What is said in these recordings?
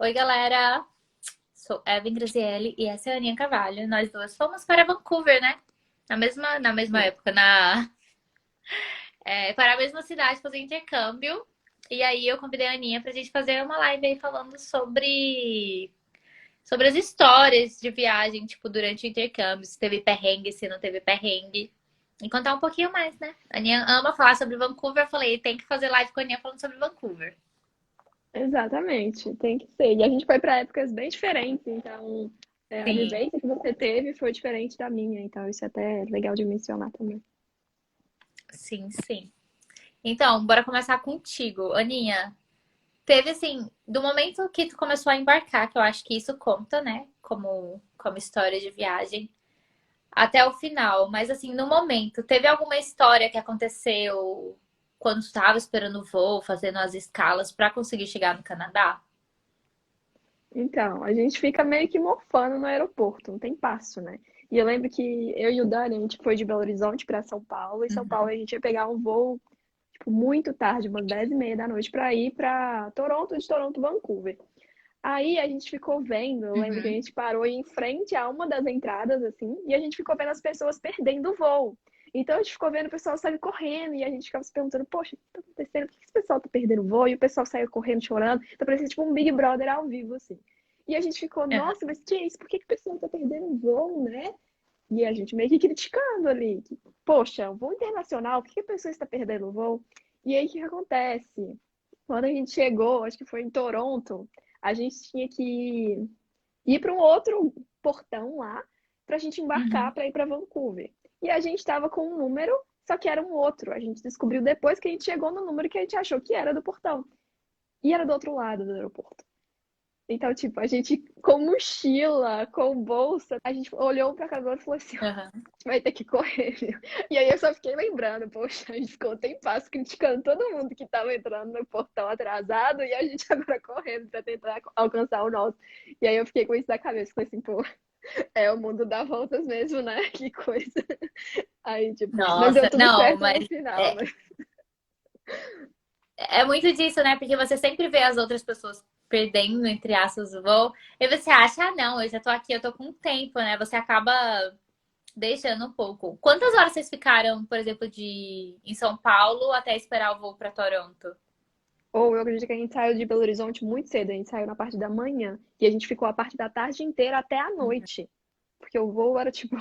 Oi, galera! Sou Evelyn Grazielli e essa é a Aninha Carvalho. Nós duas fomos para Vancouver, né? Na mesma época, para a mesma cidade fazer intercâmbio. E aí eu convidei a Aninha pra gente fazer uma live aí falando sobre as histórias de viagem, tipo, durante o intercâmbio. Se teve perrengue, se não teve perrengue. E contar um pouquinho mais, né? A Aninha ama falar sobre Vancouver. Eu falei, tem que fazer live com a Aninha falando sobre Vancouver. Exatamente, tem que ser. E a gente foi para épocas bem diferentes, então a Sim, vivência que você teve foi diferente da minha, então isso é até legal de mencionar também. sim, sim. Então, bora começar contigo. Aninha, teve assim, do momento que tu começou a embarcar, que eu acho que isso conta, né? Como história de viagem, até o final. Mas assim, no momento, teve alguma história que aconteceu quando tu estava esperando o voo, fazendo as escalas para conseguir chegar no Canadá? Então, a gente fica meio que morfando no aeroporto, não tem passo, né? E eu lembro que eu e o Dani, a gente foi de Belo Horizonte para São Paulo, e São Paulo Uhum. a gente ia pegar um voo, tipo, muito tarde, umas 10h30 da noite, para ir para Toronto, de Toronto, Vancouver. Aí a gente ficou vendo, eu lembro que a Uhum. gente parou em frente a uma das entradas, assim, e a gente ficou vendo as pessoas perdendo o voo. Então a gente ficou vendo o pessoal sair correndo e a gente ficava se perguntando, poxa, o que tá acontecendo? Por que esse pessoal tá perdendo o voo? E o pessoal saiu correndo, chorando. Então parecia tipo um Big Brother ao vivo, assim. E a gente ficou, Uhum. nossa, mas que é isso? Por que que o pessoal tá perdendo o voo, né? E a gente meio que criticando ali. Que, poxa, o voo internacional, por que a pessoa está perdendo o voo? E aí o que que acontece? Quando a gente chegou, acho que foi em Toronto, a gente tinha que ir para um outro portão lá para a gente embarcar Uhum. para ir para Vancouver. E a gente estava com um número, só que era um outro. A gente descobriu depois que a gente chegou no número que a gente achou que era do portão. E era do outro lado do aeroporto. Então, tipo, a gente com mochila, com bolsa, a gente olhou pra cara do outro e falou assim: ó, a Uhum. gente vai ter que correr. Viu? E aí eu só fiquei lembrando, poxa, a gente ficou um tempasso criticando todo mundo que tava entrando no portão atrasado e a gente agora correndo pra tentar alcançar o nosso. E aí eu fiquei com isso na cabeça, falei assim, pô, o mundo dá voltas mesmo, né? Que coisa. Aí, tipo, mas deu Nossa, tudo não, certo no mas final, é, mas é muito disso, né? Porque você sempre vê as outras pessoas perdendo, entre aspas, o voo. E você acha, ah, não, eu já tô aqui, eu tô com tempo, né? Você acaba deixando um pouco. Quantas horas vocês ficaram, por exemplo, em São Paulo até esperar o voo para Toronto? ou eu acredito que a gente saiu de Belo Horizonte muito cedo, a gente saiu na parte da manhã. E a gente ficou a parte da tarde inteira até a noite. Porque o voo era tipo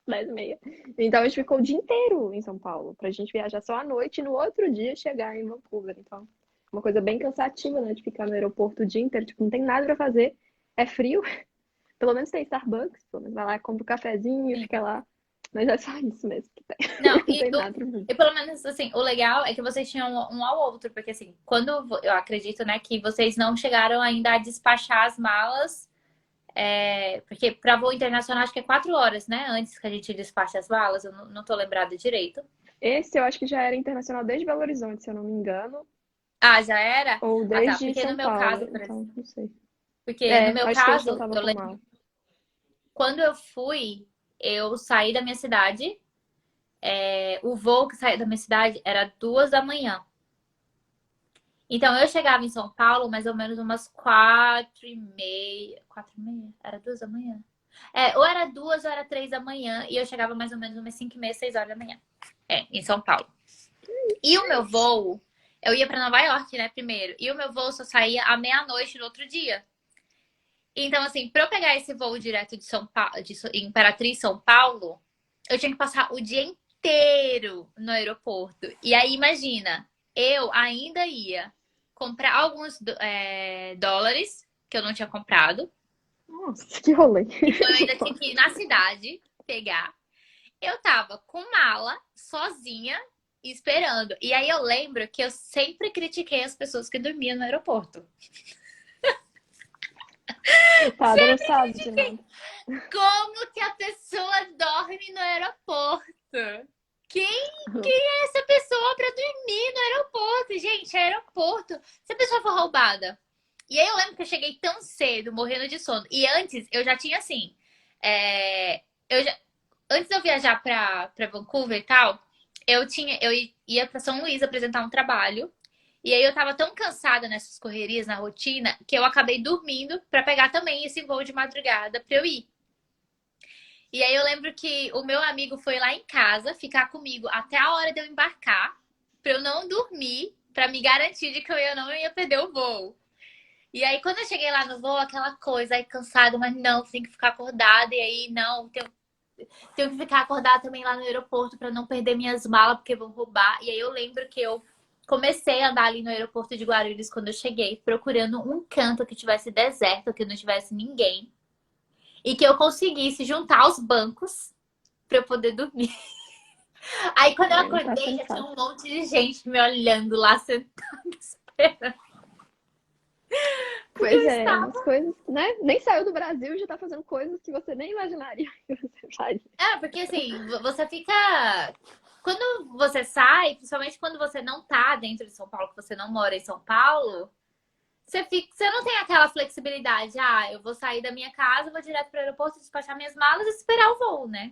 10h30. Então a gente ficou o dia inteiro em São Paulo, pra gente viajar só à noite e no outro dia chegar em Vancouver. Então, uma coisa bem cansativa, né? De ficar no aeroporto o dia inteiro, tipo, não tem nada pra fazer. É frio, pelo menos tem Starbucks, pelo menos vai lá, compra um cafezinho e Sim. fica lá. Mas é só isso mesmo que tem. Não, Não tem nada pra fazer. e pelo menos assim, o legal é que vocês tinham um ao outro, porque assim, eu acredito, né, que vocês não chegaram ainda a despachar as malas, porque para voo internacional acho que é 4 horas, né, antes que a gente despache as malas, eu não tô lembrada direito. Esse eu acho que já era internacional desde Belo Horizonte, se eu não me engano. Ah, já era? Ou Ah, tá. desde Porque no São meu Paulo, caso, então não sei. porque no meu Acho que a gente não caso, tava eu com lembro, mal. quando eu fui, eu saí da minha cidade, o voo que saiu da minha cidade era 2 da manhã. Então eu chegava em São Paulo mais ou menos umas 4h30. 4h30? Era 2 da manhã? Ou era 2 ou era 3 da manhã. E eu chegava mais ou menos umas 5h30, 6 horas da manhã. Em São Paulo. E o meu voo, eu ia pra Nova York, né, primeiro. E o meu voo só saía à meia-noite no outro dia. Então, assim, pra eu pegar esse voo direto de São Paulo, Imperatriz, São Paulo, eu tinha que passar o dia inteiro no aeroporto. E aí, imagina, eu ainda ia comprar alguns dólares que eu não tinha comprado. Nossa, que rolê. Então, eu ainda tinha que ir na cidade pegar. Eu tava com mala, sozinha, esperando. E aí, eu lembro que eu sempre critiquei as pessoas que dormiam no aeroporto. Coitada, não sabe de nada. Como que a pessoa dorme no aeroporto? Quem é essa pessoa para dormir no aeroporto? Gente, aeroporto. Se a pessoa for roubada. E aí eu lembro que eu cheguei tão cedo, morrendo de sono. E antes eu já tinha assim. é, eu já- Antes de eu viajar para Vancouver e tal, eu ia para São Luís apresentar um trabalho. E aí eu tava tão cansada nessas correrias, na rotina, que eu acabei dormindo pra pegar também esse voo de madrugada pra eu ir. E aí eu lembro que o meu amigo foi lá em casa ficar comigo até a hora de eu embarcar, pra eu não dormir, pra me garantir de que eu não ia perder o voo. E aí quando eu cheguei lá no voo, aquela coisa aí cansada, mas não, tem que ficar acordada, e aí não, tenho que ficar acordada também lá no aeroporto pra não perder minhas malas, porque vão roubar. E aí eu lembro que eu comecei a andar ali no aeroporto de Guarulhos quando eu cheguei, procurando um canto que tivesse deserto, que não tivesse ninguém. E que eu conseguisse juntar os bancos pra eu poder dormir. Aí quando eu Tá acordei, já tinha pensado. um monte de gente me olhando lá, sentada, esperando. Porque eu Pois é, umas estava. coisas, né? Nem saiu do Brasil e já tá fazendo coisas que você nem imaginaria que você faria. É, porque assim, você fica. Quando você sai, principalmente quando você não tá dentro de São Paulo, que você não mora em São Paulo, você não tem aquela flexibilidade. Ah, eu vou sair da minha casa, vou direto pro aeroporto, despachar minhas malas e esperar o voo, né?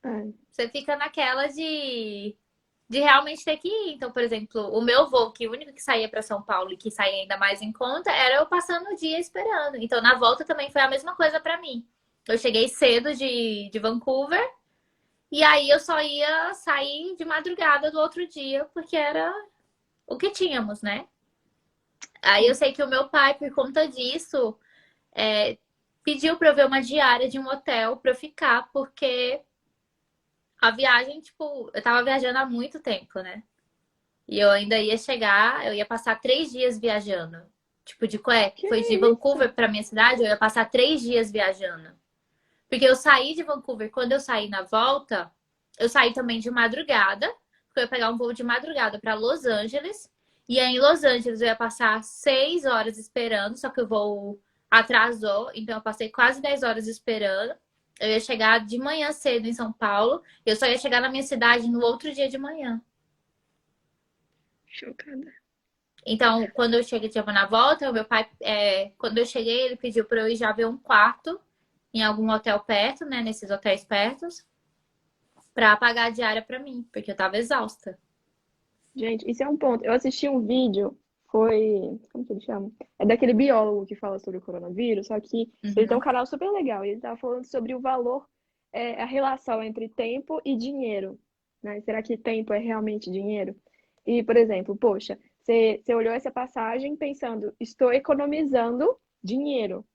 É, Você fica naquela de realmente ter que ir. Então, por exemplo, o meu voo, que o único que saía para São Paulo e que saía ainda mais em conta, era eu passando o dia esperando. Então, na volta também foi a mesma coisa para mim. Eu cheguei cedo de Vancouver e aí eu só ia sair de madrugada do outro dia, porque era o que tínhamos, né? Aí eu sim. sei que o meu pai, por conta disso, é, pediu para eu ver uma diária de um hotel para eu ficar, porque a viagem, tipo, eu tava viajando há muito tempo, né? E eu ainda ia chegar, eu ia passar 3 dias viajando. Tipo, Que foi de isso? Vancouver pra minha cidade, eu ia passar 3 dias viajando. Porque eu saí de Vancouver, quando eu saí na volta, eu saí também de madrugada, porque eu ia pegar um voo de madrugada para Los Angeles. E aí em Los Angeles eu ia passar 6 horas esperando, só que o voo atrasou, então eu passei quase 10 horas esperando. Eu ia chegar de manhã cedo em São Paulo, eu só ia chegar na minha cidade no outro dia de manhã. Chocada. Então, quando eu cheguei, tipo, na volta, o meu pai, quando eu cheguei, ele pediu para eu ir já ver um quarto em algum hotel perto, né, nesses hotéis pertos, para pagar a diária para mim, porque eu tava exausta. Gente, isso é um ponto. Eu assisti um vídeo, foi. Como que ele chama? É daquele biólogo que fala sobre o coronavírus, só que ele tem um Uhum. canal super legal. E ele tava falando sobre o valor, a relação entre tempo e dinheiro, né? Será que tempo é realmente dinheiro? E, por exemplo, poxa, você olhou essa passagem pensando, estou economizando dinheiro.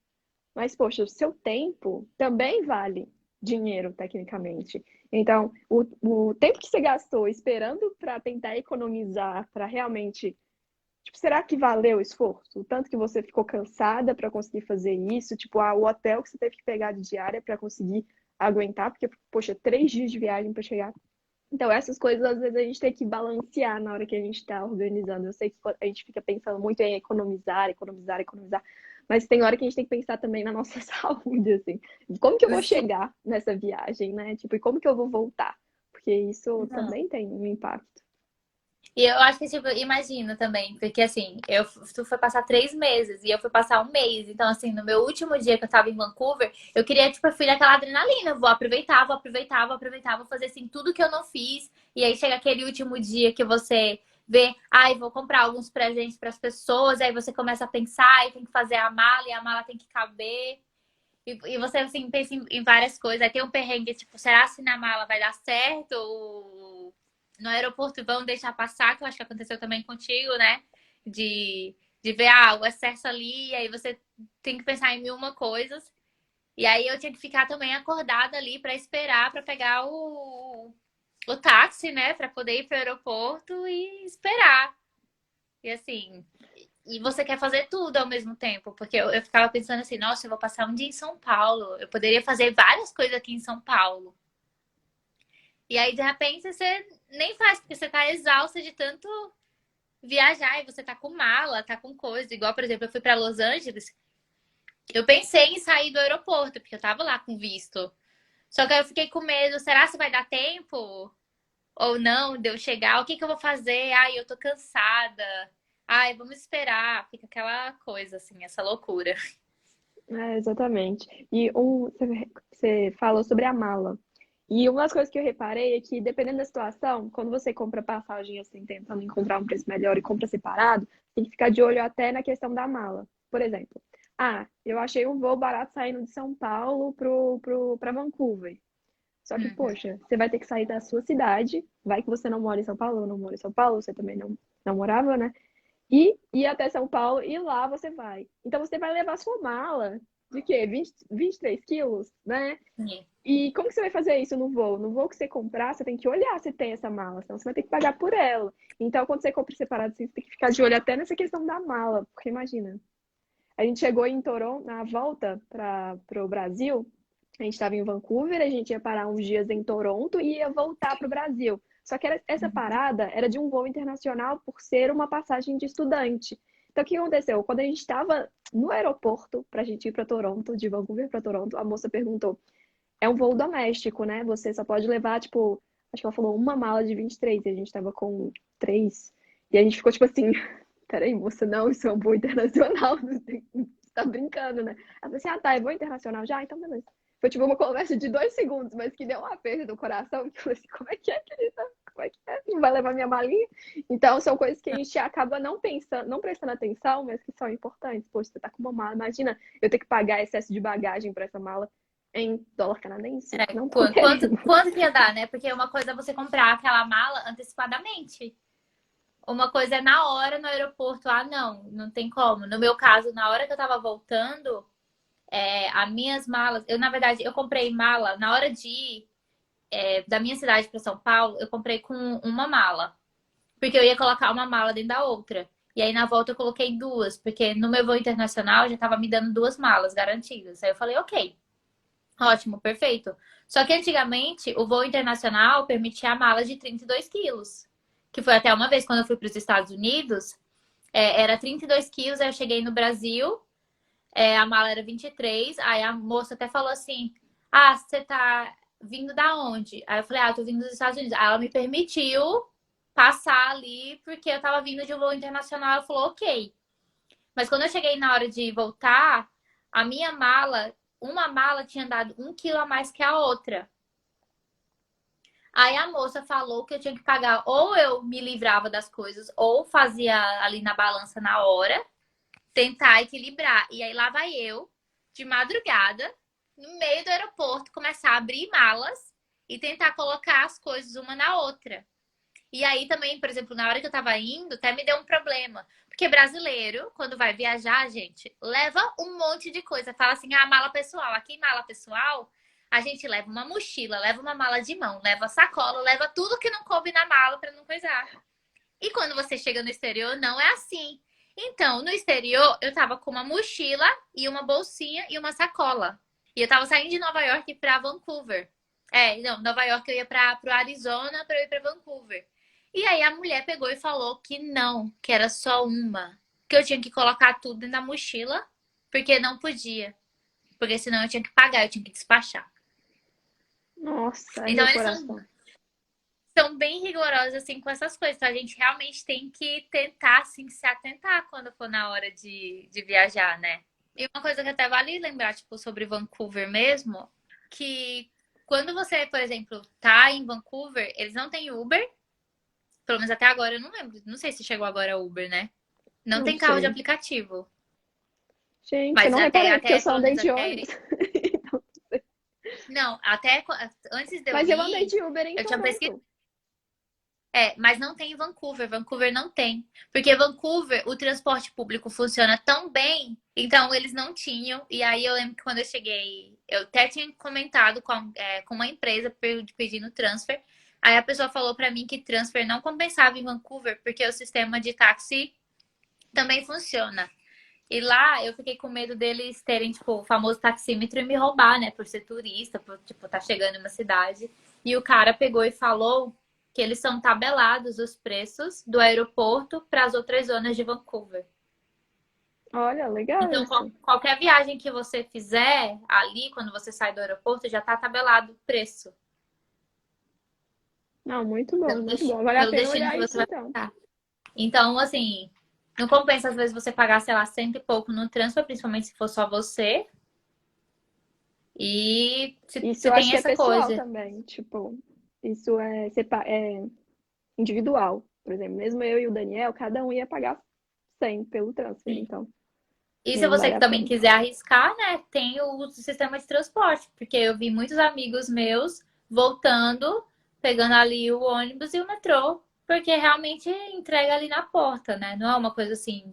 Mas, poxa, o seu tempo também vale dinheiro, tecnicamente. Então, o tempo que você gastou esperando para tentar economizar, para realmente. Tipo, será que valeu o esforço? O tanto que você ficou cansada para conseguir fazer isso? Tipo, o hotel que você teve que pegar de diária para conseguir aguentar, porque, poxa, 3 dias de viagem para chegar. Então, essas coisas, às vezes, a gente tem que balancear na hora que a gente está organizando. Eu sei que a gente fica pensando muito em economizar, economizar, economizar, mas tem hora que a gente tem que pensar também na nossa saúde, assim. Como que eu vou Sim. chegar nessa viagem, né? Tipo, e como que eu vou voltar? Porque isso Não. também tem um impacto. E eu acho que, tipo, imagino também, porque assim, tu foi passar 3 meses e eu fui passar um mês. Então, assim, no meu último dia que eu tava em Vancouver, eu queria, tipo, eu fui naquela adrenalina. Vou aproveitar, vou aproveitar, vou aproveitar, vou fazer assim tudo que eu não fiz. E aí chega aquele último dia que você vê, ai, vou comprar alguns presentes para as pessoas. Aí você começa a pensar e tem que fazer a mala e a mala tem que caber. E você, assim, pensa em várias coisas. Aí tem um perrengue, tipo, será se na mala vai dar certo? Ou no aeroporto vão deixar passar, que eu acho que aconteceu também contigo, né? De ver, o excesso ali, aí você tem que pensar em mil uma coisas. E aí eu tinha que ficar também acordada ali para esperar para pegar o táxi, né? Para poder ir pro aeroporto e esperar. E assim, e você quer fazer tudo ao mesmo tempo, porque eu ficava pensando assim, nossa, eu vou passar um dia em São Paulo, eu poderia fazer várias coisas aqui em São Paulo. E aí, de repente, você nem faz, porque você tá exausta de tanto viajar e você tá com mala, tá com coisa. Igual, por exemplo, eu fui para Los Angeles, eu pensei em sair do aeroporto, porque eu tava lá com visto. Só que aí eu fiquei com medo, será se vai dar tempo? Ou não, de eu chegar, o que que eu vou fazer? Ai, eu tô cansada. Ai, vamos esperar. Fica aquela coisa, assim, essa loucura. É, exatamente. E você falou sobre a mala. E uma das coisas que eu reparei é que, dependendo da situação, quando você compra passagem assim, tentando encontrar um preço melhor e compra separado, tem que ficar de olho até na questão da mala. Por exemplo, eu achei um voo barato saindo de São Paulo para Vancouver. Só que, Uhum. poxa, você vai ter que sair da sua cidade. Vai que você não mora em São Paulo, eu não moro em São Paulo, você também não morava, né? E ir até São Paulo e lá você vai. Então você vai levar sua mala de quê? 23 quilos, né? Sim. E como que você vai fazer isso no voo? No voo que você comprar, você tem que olhar se tem essa mala, senão você vai ter que pagar por ela. Então, quando você compra separado, assim, você tem que ficar de olho até nessa questão da mala, porque imagina, a gente chegou em Toronto, na volta para o Brasil, a gente estava em Vancouver, a gente ia parar uns dias em Toronto e ia voltar para o Brasil. Só que essa parada era de um voo internacional por ser uma passagem de estudante. Então, o que aconteceu? Quando a gente estava no aeroporto para a gente ir para Toronto, de Vancouver para Toronto, a moça perguntou: é um voo doméstico, né? Você só pode levar, tipo, acho que ela falou uma mala de 23 e a gente tava com três. E a gente ficou tipo assim: peraí, moça, não, isso é um voo internacional, você tá brincando, né? Ela falou assim: tá, é voo internacional já? Então beleza. Foi tipo uma conversa de 2 segundos, mas que deu um aperto do coração, que eu falei assim: como é que é, querida? Como é que é? Não vai levar minha malinha? Então, são coisas que a gente acaba não pensando, não prestando atenção, mas que são importantes. Poxa, você tá com uma mala, imagina eu ter que pagar excesso de bagagem para essa mala em dólar canadense. É, Não tô quanto, querendo. quanto que ia dar, né? Porque uma coisa é você comprar aquela mala antecipadamente. Uma coisa é na hora no aeroporto. Ah, não tem como. No meu caso, na hora que eu tava voltando, as minhas malas, na verdade, eu comprei mala na hora de ir da minha cidade para São Paulo, eu comprei com uma mala. Porque eu ia colocar uma mala dentro da outra. E aí na volta eu coloquei duas, porque no meu voo internacional já tava me dando duas malas garantidas. Aí eu falei, ok, ótimo, perfeito. Só que antigamente o voo internacional permitia a mala de 32 quilos. Que foi até uma vez quando eu fui para os Estados Unidos, era 32 quilos, aí eu cheguei no Brasil, a mala era 23, aí a moça até falou assim: ah, você tá vindo da onde? Aí eu falei, eu tô vindo dos Estados Unidos. Aí ela me permitiu passar ali, porque eu tava vindo de um voo internacional. Ela falou, ok. Mas quando eu cheguei na hora de voltar, a minha mala, uma mala tinha dado 1 quilo a mais que a outra. Aí a moça falou que eu tinha que pagar, ou eu me livrava das coisas, ou fazia ali na balança na hora, tentar equilibrar. E aí lá vai eu, de madrugada, no meio do aeroporto, começar a abrir malas e tentar colocar as coisas uma na outra. E aí também, por exemplo, na hora que eu tava indo, até me deu um problema. Porque brasileiro, quando vai viajar, gente, leva um monte de coisa. Fala assim, mala pessoal. Aqui em mala pessoal, a gente leva uma mochila, leva uma mala de mão, leva sacola, leva tudo que não coube na mala pra não coisar. E quando você chega no exterior, não é assim. Então, no exterior, eu tava com uma mochila e uma bolsinha e uma sacola. E eu tava saindo de Nova York pra Vancouver. Não, Nova York eu ia pro Arizona pra eu ir pra Vancouver. E aí a mulher pegou e falou que não, que era só uma. Que eu tinha que colocar tudo na mochila, porque não podia. Porque senão eu tinha que pagar, eu tinha que despachar. Nossa, é Então meu eles são coração. são bem rigorosos assim com essas coisas. Então a gente realmente tem que tentar assim se atentar quando for na hora de viajar, né? E uma coisa que até vale lembrar, tipo, sobre Vancouver mesmo, que quando você, por exemplo, tá em Vancouver, eles não têm Uber, pelo menos até agora eu não lembro, não sei se chegou agora Uber, né? Não Não tem carro de sei. aplicativo. Gente, eu Mas não até, reparei, porque eu até só pelo andei menos de até ônibus. Então, não, até antes de eu mas eu andei ir, de Uber em eu tinha pesquisado. Toronto. Mas não tem em Vancouver. Vancouver não tem. Porque Vancouver, o transporte público funciona tão bem, então eles não tinham. E aí eu lembro que quando eu cheguei, eu até tinha comentado com uma empresa pedindo transfer. Aí a pessoa falou pra mim que transfer não compensava em Vancouver, porque o sistema de táxi também funciona. E lá eu fiquei com medo deles terem, tipo, o famoso taxímetro e me roubar, né? Por ser turista, por, tipo, tá chegando em uma cidade. E o cara pegou e falou que eles são tabelados os preços do aeroporto para as outras zonas de Vancouver. Olha, legal Então, isso. qualquer viagem que você fizer ali, quando você sai do aeroporto, já tá tabelado o preço Não, muito bom, pelo muito destino, bom. Vale a pelo pena destino olhar que isso você vai então. ficar. Então, assim, não compensa às vezes você pagar, sei lá, cento e pouco no transfer, principalmente se for só você. E Isso se eu acho tem que é essa pessoal coisa. também. Tipo, isso é individual. Por exemplo, mesmo eu e o Daniel, cada um ia pagar 100 pelo transfer. Então, E se não você vale a também pena. quiser arriscar, né, tem o sistema de transporte, porque eu vi muitos amigos meus voltando, pegando ali o ônibus e o metrô, porque realmente entrega ali na porta, né? Não é uma coisa assim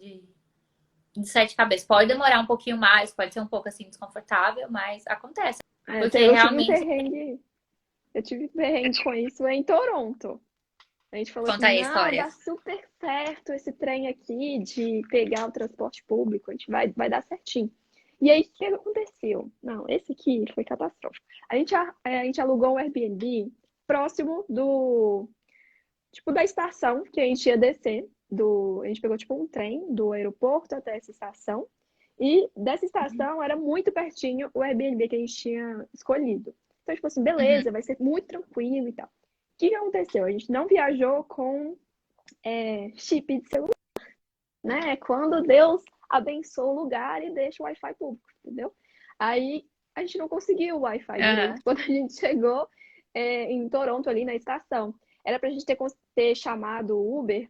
de sete cabeças. Pode demorar um pouquinho mais, pode ser um pouco assim desconfortável, mas acontece. Porque Eu tive um realmente perrengue. Eu tive perrengue com isso em Toronto. A gente falou assim, conta aí a não, história. dá super certo esse trem aqui de pegar o transporte público, a gente vai dar certinho. E aí, o que aconteceu? Não, esse aqui foi catastrófico. A gente alugou um Airbnb próximo tipo, da estação que a gente ia descer. A gente pegou, tipo, um trem do aeroporto até essa estação. E dessa estação era muito pertinho o Airbnb que a gente tinha escolhido. Então, tipo assim, Uhum. beleza, vai ser muito tranquilo e tal. O que que aconteceu? A gente não viajou com chip de celular, né? É quando Deus abençoa o lugar e deixa o Wi-Fi público, entendeu? Aí a gente não conseguiu o Wi-Fi direito Aham. quando a gente chegou em Toronto, ali na estação. Era pra gente ter chamado o Uber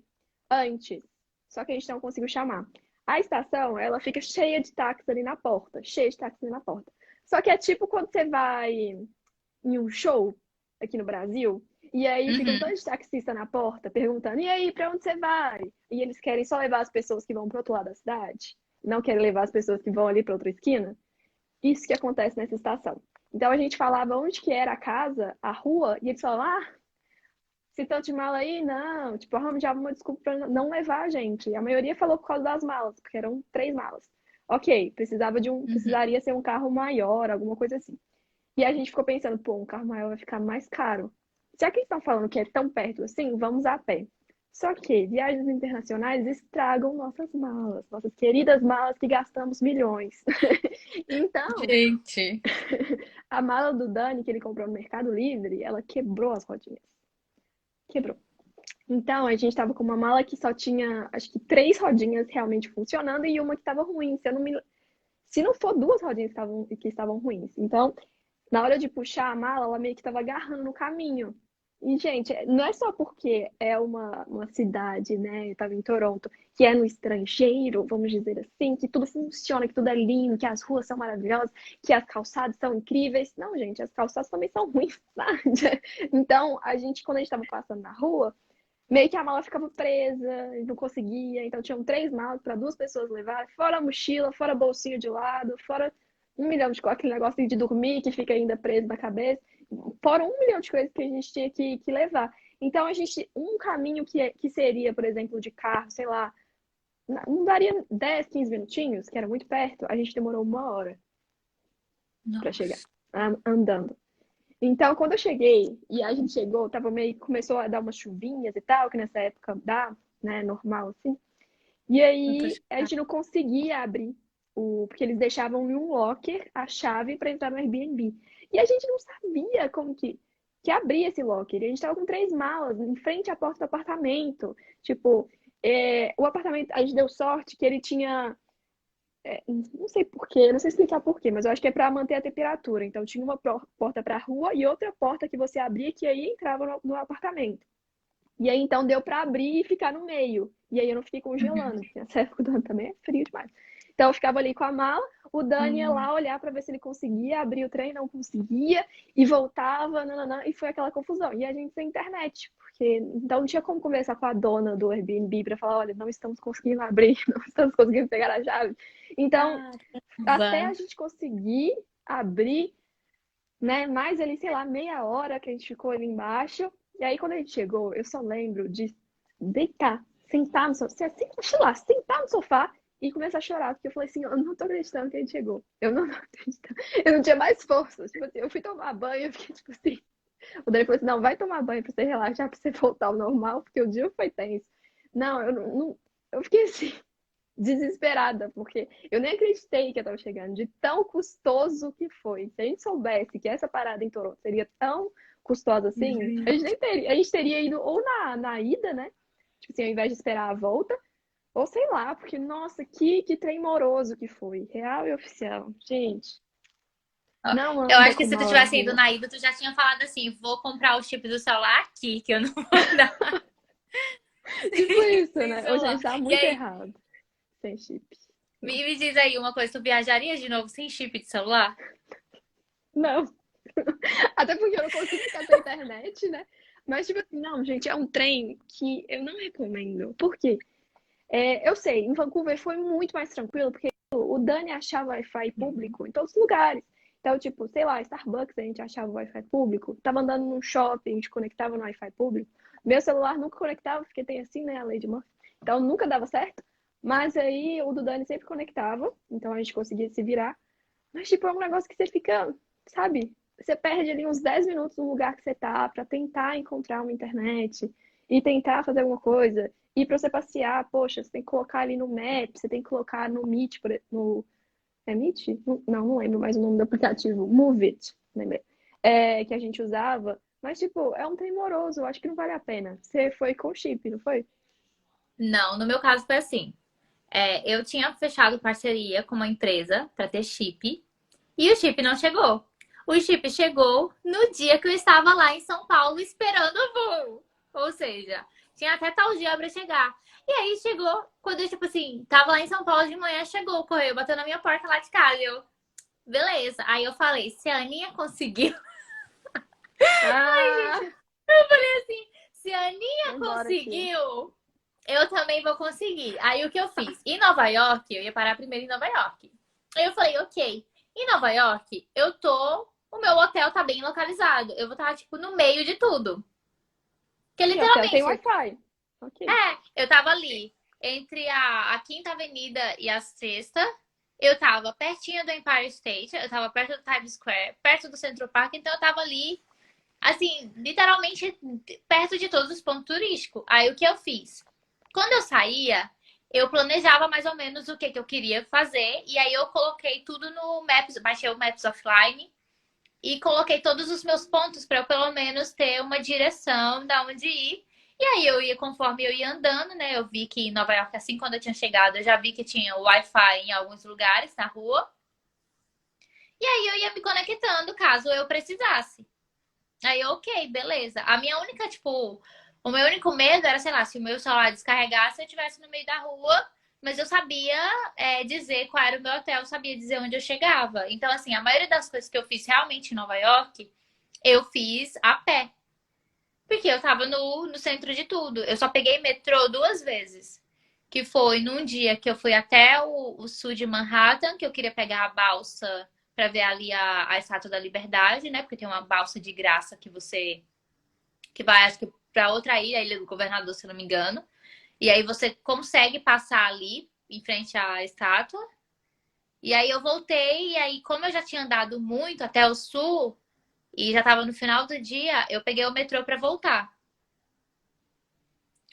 antes, só que a gente não conseguiu chamar. A estação, ela fica cheia de táxis ali na porta, cheia de táxis ali na porta. Só que é tipo quando você vai em um show aqui no Brasil, e aí fica um Uhum. tanto de taxista na porta perguntando: e aí, pra onde você vai? E eles querem só levar as pessoas que vão pro outro lado da cidade, não querem levar as pessoas que vão ali pra outra esquina. Isso que acontece nessa estação. Então a gente falava onde que era a casa, a rua, e eles falavam: ah, se tanto de mala aí, não. Tipo, arranjava uma desculpa pra não levar a gente. E a maioria falou por causa das malas, porque eram 3 malas. Ok, Uhum. precisaria ser um carro maior, alguma coisa assim. E a gente ficou pensando, pô, um carro maior vai ficar mais caro. Já que eles estão falando que é tão perto assim, vamos a pé. Só que viagens internacionais estragam nossas malas, nossas queridas malas que gastamos milhões. Então, Gente. a mala do Dani, que ele comprou no Mercado Livre, ela quebrou as rodinhas. Quebrou. Então, a gente estava com uma mala que só tinha, acho que 3 rodinhas realmente funcionando e uma que estava ruim. Se não for 2 rodinhas que estavam ruins. Então, na hora de puxar a mala, ela meio que estava agarrando no caminho. E, gente, não é só porque é uma cidade, né? Eu estava em Toronto, que é no estrangeiro, vamos dizer assim, que tudo funciona, que tudo é lindo, que as ruas são maravilhosas, que as calçadas são incríveis. Não, gente, as calçadas também são ruins, sabe? Então, quando a gente estava passando na rua, meio que a mala ficava presa e não conseguia. Então tinham 3 malas para 2 pessoas levar, fora a mochila, fora bolsinho de lado, fora 1 milhão de coisas, aquele negócio de dormir que fica ainda preso na cabeça, fora 1 milhão de coisas que a gente tinha que levar. Então um caminho que seria, por exemplo, de carro, sei lá, não daria 10, 15 minutinhos, que era muito perto, a gente demorou 1 hora para chegar Nossa. andando. Então, quando eu cheguei e a gente chegou, começou a dar umas chuvinhas e tal, que nessa época dá, né, normal assim. E Eu tô aí a chocada. gente não conseguia abrir porque eles deixavam em um locker a chave para entrar no Airbnb. E a gente não sabia como que abria esse locker. E a gente tava com 3 malas em frente à porta do apartamento. Tipo, o apartamento, a gente deu sorte que ele tinha não sei por quê, não sei explicar por quê, mas eu acho que é para manter a temperatura. Então tinha uma porta para a rua e outra porta que você abria que aí entrava no apartamento. E aí então deu para abrir e ficar no meio. E aí eu não fiquei congelando, porque nessa época do ano também é frio demais. Então eu ficava ali com a mala, o Dani ia Uhum. lá olhar para ver se ele conseguia abrir o trem, não conseguia, e voltava, nananã, e foi aquela confusão. E a gente sem internet, porque então não tinha como conversar com a dona do Airbnb para falar, olha, não estamos conseguindo abrir, não estamos conseguindo pegar a chave. Então, até a Caramba. gente conseguir abrir, né? Mais ali, sei lá, meia hora que a gente ficou ali embaixo. E aí, quando a gente chegou, eu só lembro de deitar, sentar no sofá, sei lá, sentar no sofá e começar a chorar, porque eu falei assim, eu não tô acreditando que a gente chegou. Eu não tô acreditando. Eu não tinha mais força. Tipo assim, eu fui tomar banho, eu fiquei tipo assim. O Dani falou assim, não, vai tomar banho pra você relaxar, pra você voltar ao normal, porque o dia foi tenso. Não, eu fiquei assim, desesperada, porque eu nem acreditei que eu tava chegando, de tão custoso que foi. Se a gente soubesse que essa parada em Toronto seria tão custosa assim, a gente nem teria, a gente teria ido ou na ida, né? Tipo assim, ao invés de esperar a volta, ou sei lá, porque, nossa, que trem moroso que foi. Real e oficial. Gente, Não Eu anda acho que com se tu mala na tivesse ido rua. na ida, tu já tinha falado assim, vou comprar o chip do celular aqui, que eu não vou dar Tipo isso, sem né? Hoje a celular. gente tá E muito aí, errado. Sem chip. Nossa. me diz aí uma coisa, tu viajaria de novo sem chip de celular? Não. Até porque eu não consigo ficar sem internet, né? Mas, tipo assim, não, gente, é um trem que eu não recomendo. Por quê? Eu sei, em Vancouver foi muito mais tranquilo, porque o Dani achava Wi-Fi Uhum. público em todos os lugares. Então, tipo, sei lá, Starbucks a gente achava Wi-Fi público. Tava andando num shopping, a gente conectava no Wi-Fi público. Meu celular nunca conectava, porque tem assim, né, a lei de Murphy. Então, nunca dava certo. Mas aí o do Dani sempre conectava, então a gente conseguia se virar. Mas, tipo, é um negócio que você fica, sabe? Você perde ali uns 10 minutos no lugar que você tá pra tentar encontrar uma internet e tentar fazer alguma coisa. E pra você passear, poxa, você tem que colocar ali no Map, você tem que colocar no Meet, no... É Meet? Não, não lembro mais o nome do aplicativo. Move It, lembrei. Que a gente usava. Mas, tipo, é um trem moroso, eu acho que não vale a pena. Você foi com chip, não foi? Não, no meu caso foi assim. Eu tinha fechado parceria com uma empresa para ter chip e o chip não chegou. O chip chegou no dia que eu estava lá em São Paulo esperando o voo. Ou seja, tinha até tal dia para chegar. E aí chegou, quando eu, tipo assim, tava lá em São Paulo de manhã, chegou o correio, bateu na minha porta lá de casa. Eu, beleza. Aí eu falei, se a Aninha conseguiu, Ah, se a Aninha vou embora aqui. conseguiu, eu também vou conseguir. Aí o que eu fiz? Em Nova York, eu ia parar primeiro em Nova York. Aí eu falei, ok. Em Nova York, eu tô. O meu hotel tá bem localizado. Eu vou estar, tipo, no meio de tudo. Porque E hotel tem literalmente, Wi-Fi. Ok. eu tava ali, entre a Quinta Avenida e a Sexta. Eu tava pertinho do Empire State, eu tava perto do Times Square, perto do Central Park, então eu tava ali, assim, literalmente perto de todos os pontos turísticos. Aí o que eu fiz? Quando eu saía, eu planejava mais ou menos o que, que eu queria fazer, e aí eu coloquei tudo no Maps, baixei o Maps Offline e coloquei todos os meus pontos para eu pelo menos ter uma direção da onde ir. E aí eu ia, conforme eu ia andando, né? Eu vi que em Nova York, assim, quando eu tinha chegado, eu já vi que tinha Wi-Fi em alguns lugares na rua. E aí eu ia me conectando caso eu precisasse. Aí, ok, beleza. A minha única, tipo, o meu único medo era, sei lá, se o meu celular descarregasse, eu estivesse no meio da rua, mas eu sabia dizer qual era o meu hotel, eu sabia dizer onde eu chegava. Então, assim, a maioria das coisas que eu fiz realmente em Nova York, eu fiz a pé. Porque eu tava no centro de tudo. Eu só peguei metrô duas vezes. Que foi num dia que eu fui até o sul de Manhattan, que eu queria pegar a balsa para ver ali a Estátua da Liberdade, né? Porque tem uma balsa de graça que vai, acho que, para outra ilha, a Ilha do Governador, se não me engano. E aí você consegue passar ali em frente à estátua. E aí eu voltei, e aí, como eu já tinha andado muito até o sul e já estava no final do dia, eu peguei o metrô para voltar.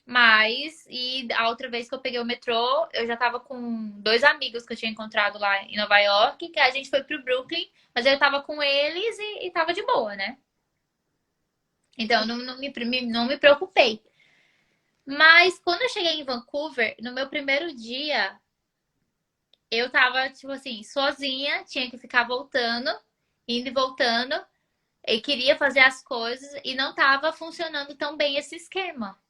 Mas, e a outra vez que eu peguei o metrô, eu já tava com dois amigos que eu tinha encontrado lá em Nova York, que a gente foi pro Brooklyn, mas eu tava com eles e tava de boa, né? Então, eu não me preocupei. Mas quando eu cheguei em Vancouver, no meu primeiro dia, eu tava, tipo assim, sozinha, tinha que ficar voltando, indo e voltando, e queria fazer as coisas e não tava funcionando tão bem esse esquema.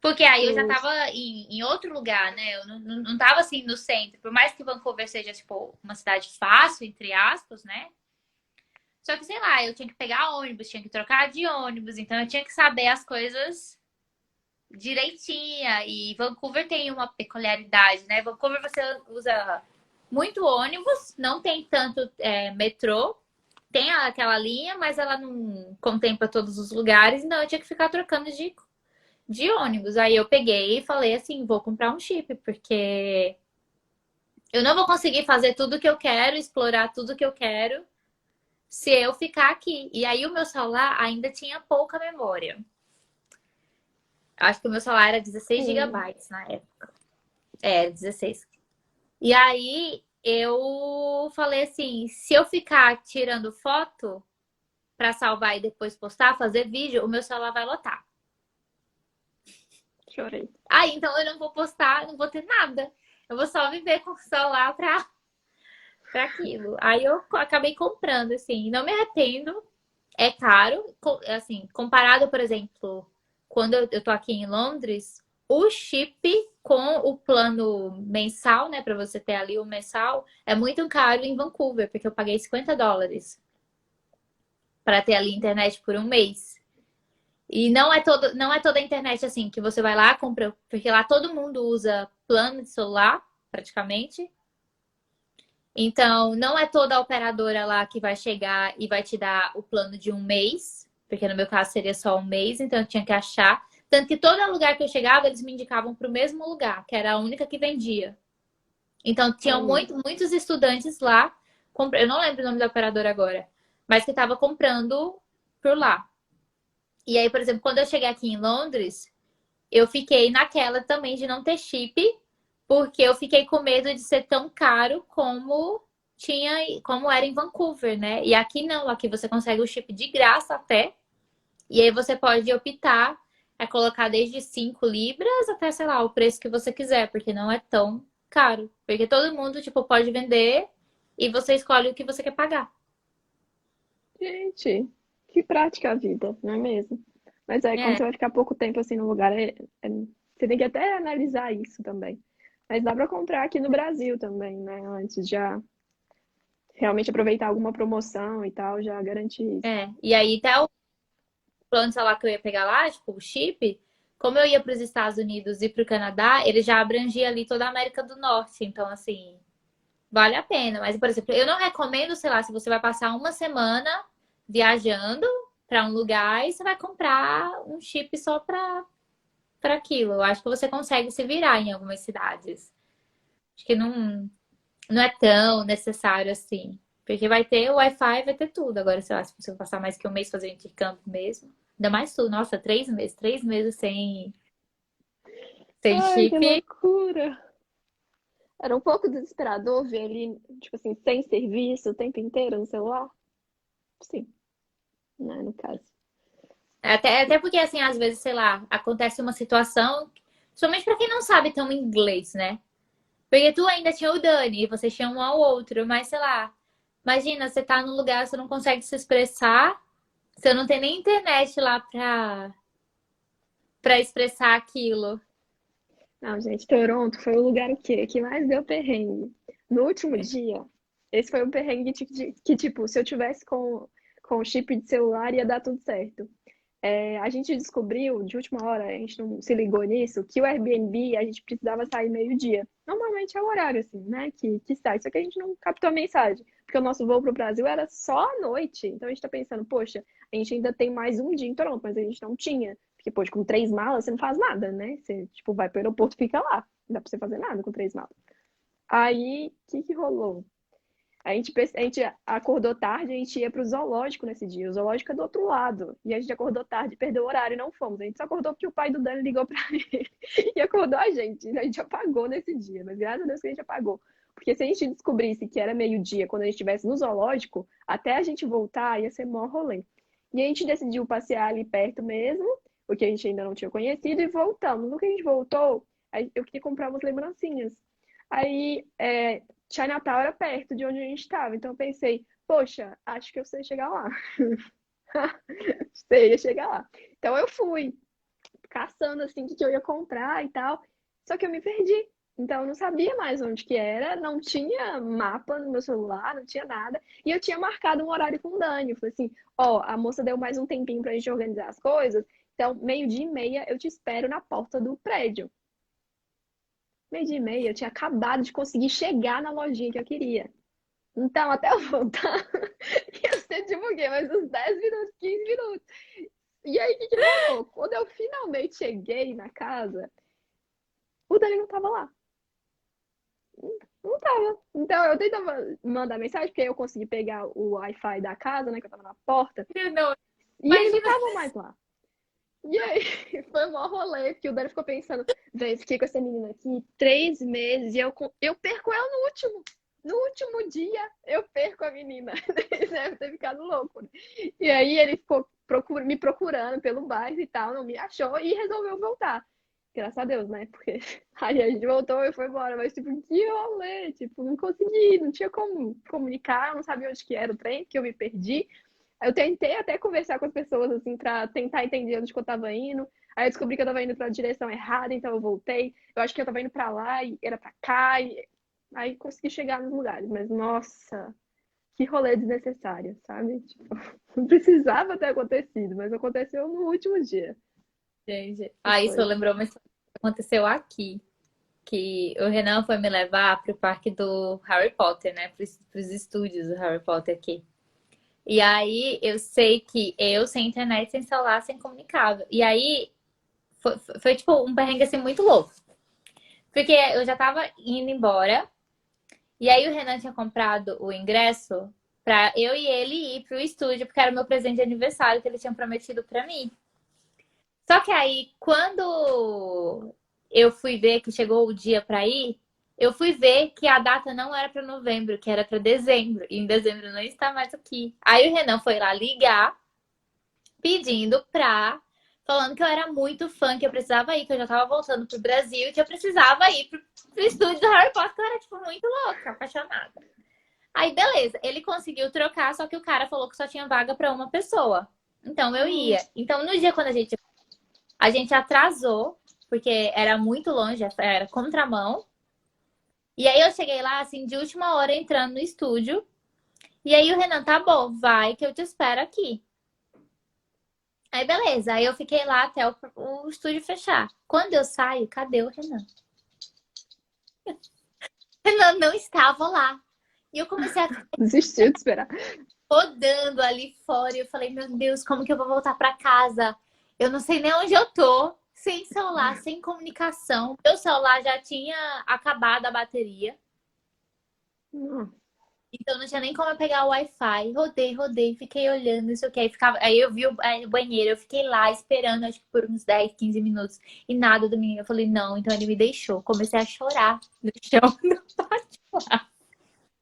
Porque aí eu já Justo. tava em outro lugar, né? Eu não tava assim no centro. Por mais que Vancouver seja, tipo, uma cidade fácil, entre aspas, né? Só que, sei lá, eu tinha que pegar ônibus, tinha que trocar de ônibus, então eu tinha que saber as coisas direitinha. E Vancouver tem uma peculiaridade, né? Vancouver você usa muito ônibus, não tem tanto metrô. Tem aquela linha, mas ela não contempla todos os lugares, então eu tinha que ficar trocando de ônibus. Aí eu peguei e falei assim, vou comprar um chip, porque eu não vou conseguir fazer tudo que eu quero, explorar tudo que eu quero, se eu ficar aqui. E aí o meu celular ainda tinha pouca memória. Acho que o meu celular era 16 Sim. gigabytes na época. 16. E aí eu falei assim, se eu ficar tirando foto para salvar e depois postar, fazer vídeo, o meu celular vai lotar. Chorei. Então eu não vou postar, não vou ter nada. Eu vou só viver com o celular pra pra aquilo. Aí eu acabei comprando, assim, não me arrependo. É caro, assim, comparado, por exemplo, quando eu tô aqui em Londres, o chip com o plano mensal, né, pra você ter ali o mensal, é muito caro em Vancouver, porque eu paguei US$ 50 pra ter ali internet por um mês. E não é toda a internet assim que você vai lá, compra, porque lá todo mundo usa plano de celular, praticamente. Então, não é toda a operadora lá que vai chegar e vai te dar o plano de um mês, porque no meu caso seria só um mês, então eu tinha que achar. Tanto que todo lugar que eu chegava, eles me indicavam para o mesmo lugar, que era a única que vendia. Então, tinham Olha, muitos estudantes lá, eu não lembro o nome da operadora agora, mas que estava comprando por lá. E aí, por exemplo, quando eu cheguei aqui em Londres, eu fiquei naquela também de não ter chip, porque eu fiquei com medo de ser tão caro como era em Vancouver, né? E aqui não, aqui você consegue o chip de graça até, e aí você pode optar a colocar desde 5 libras até, sei lá, o preço que você quiser, porque não é tão caro. Porque todo mundo, tipo, pode vender e você escolhe o que você quer pagar. gente, que prática a vida, não é mesmo? Mas é, quando É, você vai ficar pouco tempo assim no lugar, você tem que até analisar isso também. Mas dá pra comprar aqui no Brasil também, né? Antes já realmente aproveitar alguma promoção e tal, já garantir isso. é. E aí tá o plano de celular que eu ia pegar lá, tipo, o chip, como eu ia para os Estados Unidos e para o Canadá, ele já abrangia ali toda a América do Norte. Então, assim, vale a pena. Mas, por exemplo, eu não recomendo, sei lá, se você vai passar uma semana viajando para um lugar e você vai comprar um chip só para aquilo. Eu acho que você consegue se virar em algumas cidades. Acho que não é tão necessário assim. Porque vai ter o Wi-Fi, vai ter tudo. Agora, sei lá, se você passar mais que um mês fazendo intercâmbio mesmo. Ainda mais tu, nossa, 3 meses. 3 meses sem Ai, que chip. loucura! Era um pouco desesperador ver ele, tipo assim, sem serviço o tempo inteiro no celular. Sim, né, no caso. Até porque, assim, às vezes, sei lá, acontece uma situação, somente pra quem não sabe tão inglês, né? Porque tu ainda tinha o Dani, e vocês tinham um ao outro, mas sei lá. Imagina, você tá num lugar, você não consegue se expressar, você não tem nem internet lá pra expressar aquilo. Não, gente, Toronto foi o lugar o quê? Que mais deu perrengue. No último dia, esse foi o perrengue que, tipo, se eu tivesse com o chip de celular ia dar tudo certo. É, a gente descobriu, de última hora, a gente não se ligou nisso, que o Airbnb a gente precisava sair meio-dia. Normalmente é o horário, assim, né, que sai. Só que a gente não captou a mensagem, porque o nosso voo para o Brasil era só à noite. Então a gente tá pensando, poxa, a gente ainda tem mais um dia em Toronto, mas a gente não tinha. Porque, poxa, com 3 malas você não faz nada, né? Você, tipo, vai pro aeroporto e fica lá. Não dá pra você fazer nada com 3 malas. Aí, o que rolou? A gente acordou tarde, a gente ia pro zoológico nesse dia. O zoológico é do outro lado. E a gente acordou tarde, perdeu o horário e não fomos. A gente só acordou porque o pai do Dani ligou pra ele e acordou a gente. A gente apagou nesse dia, mas graças a Deus que a gente apagou. Porque se a gente descobrisse que era meio-dia quando a gente estivesse no zoológico, até a gente voltar ia ser mó rolê. E a gente decidiu passear ali perto mesmo, porque a gente ainda não tinha conhecido, e voltamos. No que a gente voltou, eu queria comprar umas lembrancinhas. Aí, Chinatown era perto de onde a gente estava. Então eu pensei, poxa, acho que eu sei chegar lá. Sei chegar lá. Então eu fui caçando assim o que eu ia comprar e tal. Só que eu me perdi. Então eu não sabia mais onde que era, não tinha mapa no meu celular, não tinha nada. E eu tinha marcado um horário com o Dani. Eu falei assim, ó, a moça deu mais um tempinho pra gente organizar as coisas. Então, 12:30 eu te espero na porta do prédio. 12:30 eu tinha acabado de conseguir chegar na lojinha que eu queria. Então, até eu voltar, ia ser tipo o quê? Mais uns 10 minutos, 15 minutos. E aí, o que que rolou? Quando eu finalmente cheguei na casa, o Dani não tava lá. Não tava. Então, eu tentava mandar mensagem, porque eu consegui pegar o Wi-Fi da casa, né, que eu tava na porta, Não, e ele não imagina. tava mais lá. E aí, foi um maior rolê, porque o Dani ficou pensando, véi, fiquei com essa menina aqui 3 meses e eu perco ela no último. No último dia, eu perco a menina. Ele deve ter ficado louco, né? E aí ele ficou me procurando pelo bairro e tal, não me achou e resolveu voltar. Graças a Deus, né? Porque aí a gente voltou e foi embora. Mas, tipo, que rolê! Tipo, não consegui, não tinha como comunicar, eu não sabia onde que era o trem, que eu me perdi. Eu tentei até conversar com as pessoas, assim, pra tentar entender onde que eu tava indo. Aí eu descobri que eu tava indo pra direção errada, então eu voltei. Eu acho que eu tava indo pra lá e era pra cá. Aí consegui chegar nos lugares. Mas, nossa, que rolê desnecessário, sabe? Tipo, não precisava ter acontecido, mas aconteceu no último dia. Gente. E Ah, isso foi. lembrou uma história que aconteceu aqui. Que o Renan foi me levar pro parque do Harry Potter, né? Pros estúdios do Harry Potter aqui. E aí eu sei que eu sem internet, sem celular, sem comunicável. E aí foi tipo um perrengue assim muito louco. Porque eu já tava indo embora. E aí o Renan tinha comprado o ingresso pra eu e ele ir pro estúdio, porque era o meu presente de aniversário que ele tinha prometido pra mim. Só que aí, quando eu fui ver que chegou o dia pra ir, eu fui ver que a data não era pra novembro, que era pra dezembro. E em dezembro não está mais aqui. Aí o Renan foi lá ligar, pedindo falando que eu era muito fã, que eu precisava ir, que eu já tava voltando pro Brasil e que eu precisava ir pro estúdio do Harry Potter, que eu era, tipo, muito louca, apaixonada. Aí, beleza, ele conseguiu trocar, só que o cara falou que só tinha vaga pra uma pessoa. Então eu ia. Nossa, Então, no dia quando a gente atrasou, porque era muito longe, era contramão. E aí eu cheguei lá, assim, de última hora entrando no estúdio. E aí o Renan, tá bom, vai que eu te espero aqui. Aí beleza, aí eu fiquei lá até o estúdio fechar. Quando eu saio, cadê o Renan? O Renan não estava lá. E eu comecei a ficar desistiu de esperar. rodando ali fora. E eu falei, meu Deus, como que eu vou voltar pra casa? Eu não sei nem onde eu tô. Sem celular, sem comunicação. Meu celular já tinha acabado a bateria. Nossa, Então não tinha nem como eu pegar o Wi-Fi. Rodei, rodei, fiquei olhando, isso aqui. Aí eu vi o banheiro, eu fiquei lá esperando, acho que por uns 10, 15 minutos. E nada do menino. Eu falei, não, então ele me deixou. Comecei a chorar no chão. No pátio.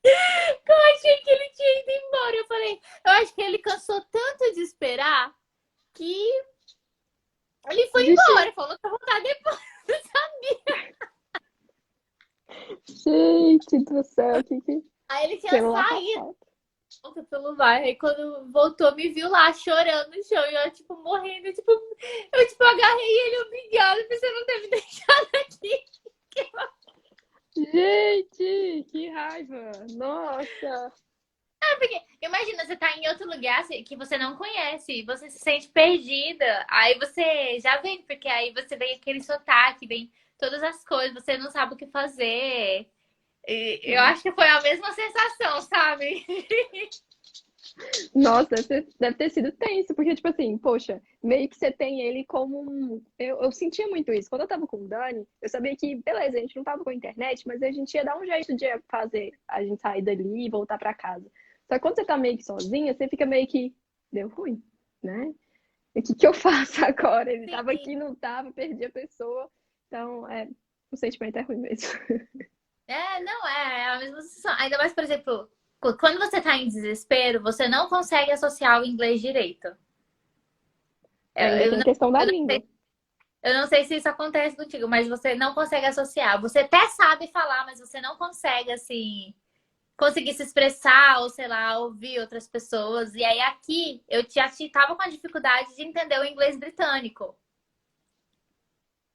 Eu achei que ele tinha ido embora. Eu falei, eu acho que ele cansou tanto de esperar que ele foi desistiu. embora. Falou que ia voltar depois. Gente do céu, que Aí ele tinha celular tá saído foda. pelo bairro. Aí quando voltou, me viu lá chorando no chão. E eu, tipo, morrendo. Tipo, eu, tipo, agarrei ele, obrigada por você não ter me deixado aqui. Gente, que raiva. Nossa. Porque, imagina, você tá em outro lugar que você não conhece. Você se sente perdida. Aí você já vem, porque aí você vem aquele sotaque, vem todas as coisas. Você não sabe o que fazer. E eu Nossa. acho que foi a mesma sensação, sabe? Nossa, deve ter sido tenso, porque, tipo assim, poxa, meio que você tem ele como um. Eu sentia muito isso. Quando eu tava com o Dani, eu sabia que, beleza, a gente não tava com a internet, mas a gente ia dar um jeito de fazer a gente sair dali e voltar pra casa. Só que quando você tá meio que sozinha, você fica meio que. Deu ruim, né? O que que eu faço agora? Ele tava Sim. aqui, não tava, perdi a pessoa. Então, o sentimento é ruim mesmo. É, não, é a mesma sensação. Ainda mais, por exemplo, quando você tá em desespero, você não consegue associar o inglês direito. Ainda Eu tem a não, questão da eu não língua. sei, eu não sei se isso acontece contigo, mas você não consegue associar. Você até sabe falar, mas você não consegue, assim, conseguir se expressar, ou sei lá, ouvir outras pessoas. E aí aqui eu tava com a dificuldade de entender o inglês britânico.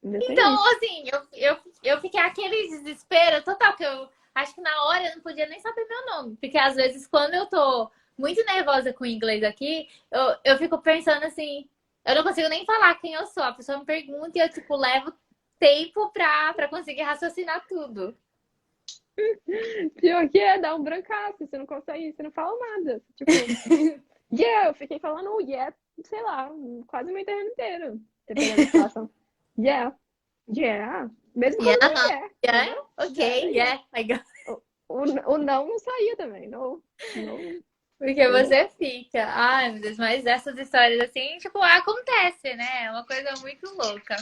Ainda tem Então, isso. assim, eu fiquei aquele desespero total, que eu acho que na hora eu não podia nem saber meu nome. Porque às vezes, quando eu tô muito nervosa com o inglês aqui, eu fico pensando assim, eu não consigo nem falar quem eu sou. A pessoa me pergunta e eu, tipo, levo tempo pra conseguir raciocinar tudo. Pior que dá um brancaço, você não consegue, você não fala nada. Tipo, yeah, eu fiquei falando yeah, sei lá, quase o meu interno inteiro, dependendo da situação. Yeah, yeah, mesmo Yeah, quando não é yeah, yeah, entendeu? Yeah, era ok, yeah. yeah, I got. O não saía também, não, não, Porque entendeu? você fica, ai meu Deus, mas essas histórias assim, tipo, acontece, né? É uma coisa muito louca.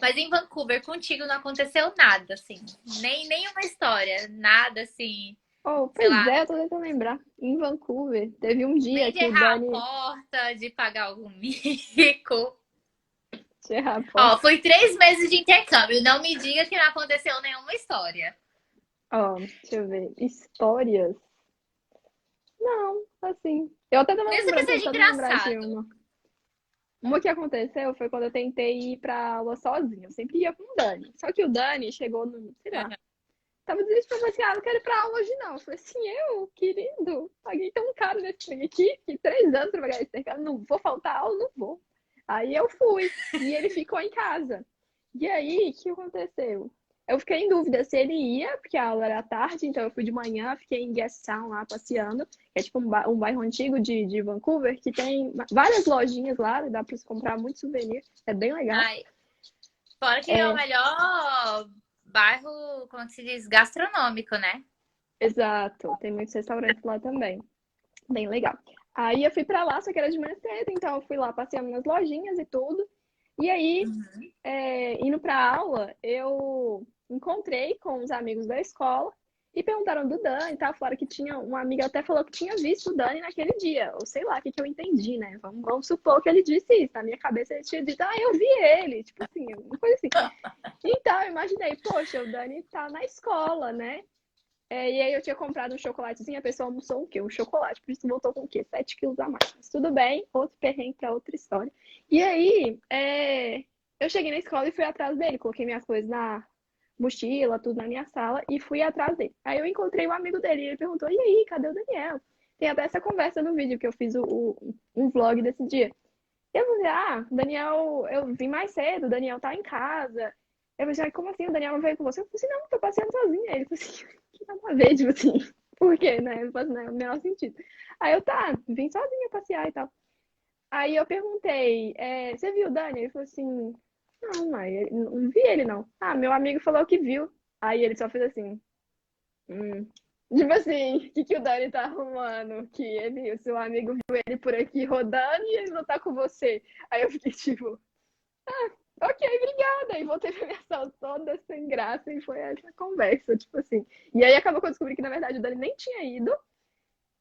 Mas em Vancouver, contigo não aconteceu nada, assim. Nem uma história. Nada, assim. Oh, Sei pois lá. é, eu tô tentando lembrar. Em Vancouver, teve um Nem dia de que o errar a Dani porta, de pagar algum mico. Tirar a Ó, foto. foi 3 meses de intercâmbio. Não me diga que não aconteceu nenhuma história. Ó, deixa eu ver. Histórias? Não, assim. Eu até tava Mesmo que lembrando, seja tentando lembrar de engraçado. uma. Uma que aconteceu foi quando eu tentei ir pra aula sozinha. Eu sempre ia com o Dani. Só que o Dani chegou no, sei lá, tava desesperado, falou assim, ah, não quero ir pra aula hoje não. Eu falei assim, eu, querido, paguei tão caro nesse trem aqui, que 3 anos pra pagar esse intercâmbio, não vou faltar aula, não vou. Aí eu fui, e ele ficou em casa. E aí, o que aconteceu? Eu fiquei em dúvida se ele ia, porque a aula era à tarde, então eu fui de manhã, fiquei em Guest Town lá passeando, que é tipo um bairro antigo de Vancouver, que tem várias lojinhas lá, dá pra você comprar muito souvenir, é bem legal. Ai, fora que é o É, melhor bairro, como é que se diz, gastronômico, né? exato, tem muitos restaurantes lá também. Bem legal. Aí eu fui pra lá, só que era de manhã cedo, então eu fui lá passeando nas lojinhas e tudo. E aí, indo pra aula, eu encontrei com os amigos da escola e perguntaram do Dani e tal. Falaram que tinha uma amiga até falou que tinha visto o Dani naquele dia. Ou sei lá, o que que eu entendi, né? Vamos supor que ele disse isso. Na minha cabeça ele tinha dito, ah, eu vi ele. Tipo assim, uma coisa assim. Então eu imaginei, poxa, o Dani tá na escola, né? E aí eu tinha comprado um chocolatezinho, a pessoa almoçou o quê? Um chocolate, por isso voltou com o quê? 7 quilos a mais. Mas tudo bem, outro perrengue para outra história. E aí, eu cheguei na escola e fui atrás dele, coloquei minhas coisas na mochila, tudo na minha sala e fui atrás dele. Aí eu encontrei um amigo dele e ele perguntou, e aí, cadê o Daniel? Tem até essa conversa no vídeo que eu fiz um vlog desse dia. Eu falei, ah, Daniel, eu vim mais cedo, o Daniel tá em casa. Eu falei, ah, como assim? O Daniel não veio com você? Eu falei assim, não, tô passeando sozinha. Ele falou assim, que nada a ver, tipo assim, por quê, né? Não faz o menor sentido. Aí eu, tá, vim sozinha passear e tal. Aí eu perguntei, você viu o Dani? Ele falou assim, não, mãe, não vi ele não. Ah, meu amigo falou que viu. Aí ele só fez assim, hum. Tipo assim, o que que o Dani tá arrumando? Que ele, o seu amigo viu ele por aqui rodando e ele não tá com você. Aí eu fiquei tipo, ok, obrigada. E voltei pra minha sala toda sem graça e foi essa conversa, tipo assim. E aí acabou que eu descobri que, na verdade, o Dani nem tinha ido.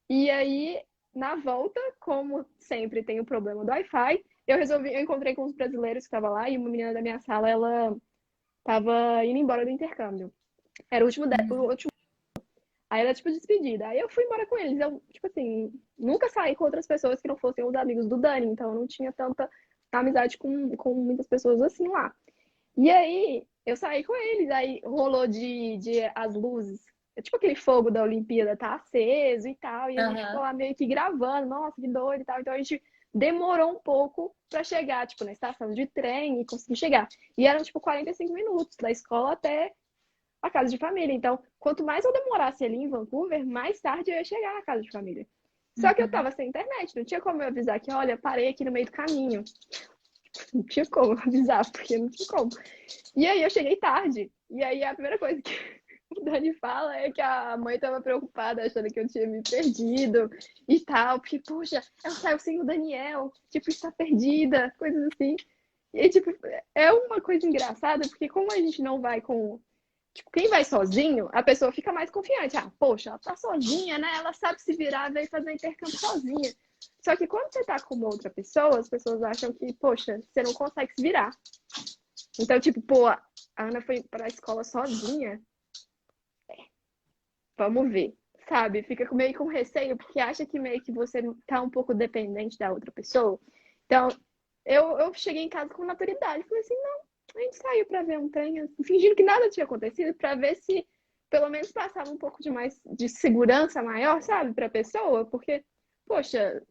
E aí, na volta, como sempre tem o problema do Wi-Fi, eu encontrei com os brasileiros que estavam lá e uma menina da minha sala, ela tava indo embora do intercâmbio. Era o último. Aí ela, tipo, despedida. Aí eu fui embora com eles. Eu, tipo assim, nunca saí com outras pessoas que não fossem os amigos do Dani, então eu não tinha tanta amizade com muitas pessoas assim lá. E aí, eu saí com eles, aí rolou de as luzes. É tipo aquele fogo da Olimpíada tá aceso e tal, e a gente ficou Aham. lá meio que gravando, nossa, que doido e tal. Então a gente demorou um pouco pra chegar, tipo, na estação de trem e conseguir chegar. E eram, tipo, 45 minutos da escola até a casa de família. Então, quanto mais eu demorasse ali em Vancouver, mais tarde eu ia chegar na casa de família. Só que eu Uhum. tava sem internet, não tinha como eu avisar que, olha, parei aqui no meio do caminho. Não tinha como avisar, porque não tinha como. E aí eu cheguei tarde. E aí a primeira coisa que o Dani fala é que a mãe tava preocupada, achando que eu tinha me perdido e tal. Porque, poxa, ela saiu sem o Daniel, tipo, está perdida, coisas assim. E, tipo, é uma coisa engraçada, porque como a gente não vai com. Tipo, quem vai sozinho, a pessoa fica mais confiante. Ah, poxa, ela tá sozinha, né? Ela sabe se virar, veio fazer intercâmbio sozinha. Só que quando você tá com uma outra pessoa, as pessoas acham que, poxa, você não consegue se virar. Então, tipo, pô, a Ana foi pra escola sozinha. Vamos ver. Sabe? Fica meio com receio, porque acha que meio que você tá um pouco dependente da outra pessoa. Então, eu cheguei em casa com maturidade. Falei assim, não, a gente saiu pra ver um trem, assim, fingindo que nada tinha acontecido, pra ver se pelo menos passava um pouco de mais de segurança maior, sabe, pra pessoa. Porque, poxa,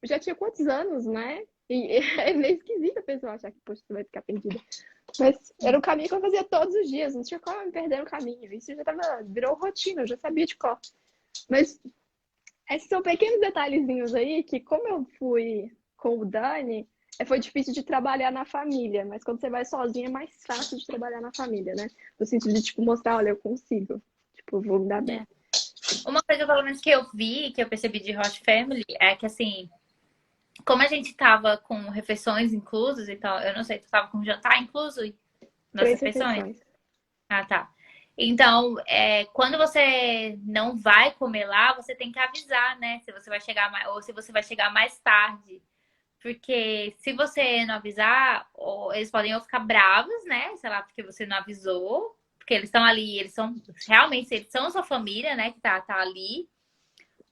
eu já tinha quantos anos, né? E é meio esquisito a pessoa achar que, poxa, você vai ficar perdida. Mas era o caminho que eu fazia todos os dias, não tinha como eu me perder no caminho. Isso já tava, virou rotina, eu já sabia de cor. Mas esses são pequenos detalhezinhos aí que, como eu fui com o Dani, foi difícil de trabalhar na família. Mas quando você vai sozinha, é mais fácil de trabalhar na família, né? No sentido de, tipo, mostrar, olha, eu consigo. Tipo, eu vou me dar bem. É. Uma coisa, pelo menos, que eu vi, que eu percebi de Host Family, é que, assim, como a gente tava com refeições inclusas e tal, eu não sei, tu tava com jantar incluso nas 3 refeições. refeições? Ah, tá. Então, quando você não vai comer lá, você tem que avisar, né? Se você vai chegar mais, ou se você vai chegar mais tarde. Porque se você não avisar, eles podem ou ficar bravos, né? Sei lá, porque você não avisou. Porque eles estão ali, eles são realmente, eles são a sua família, né? Que tá ali.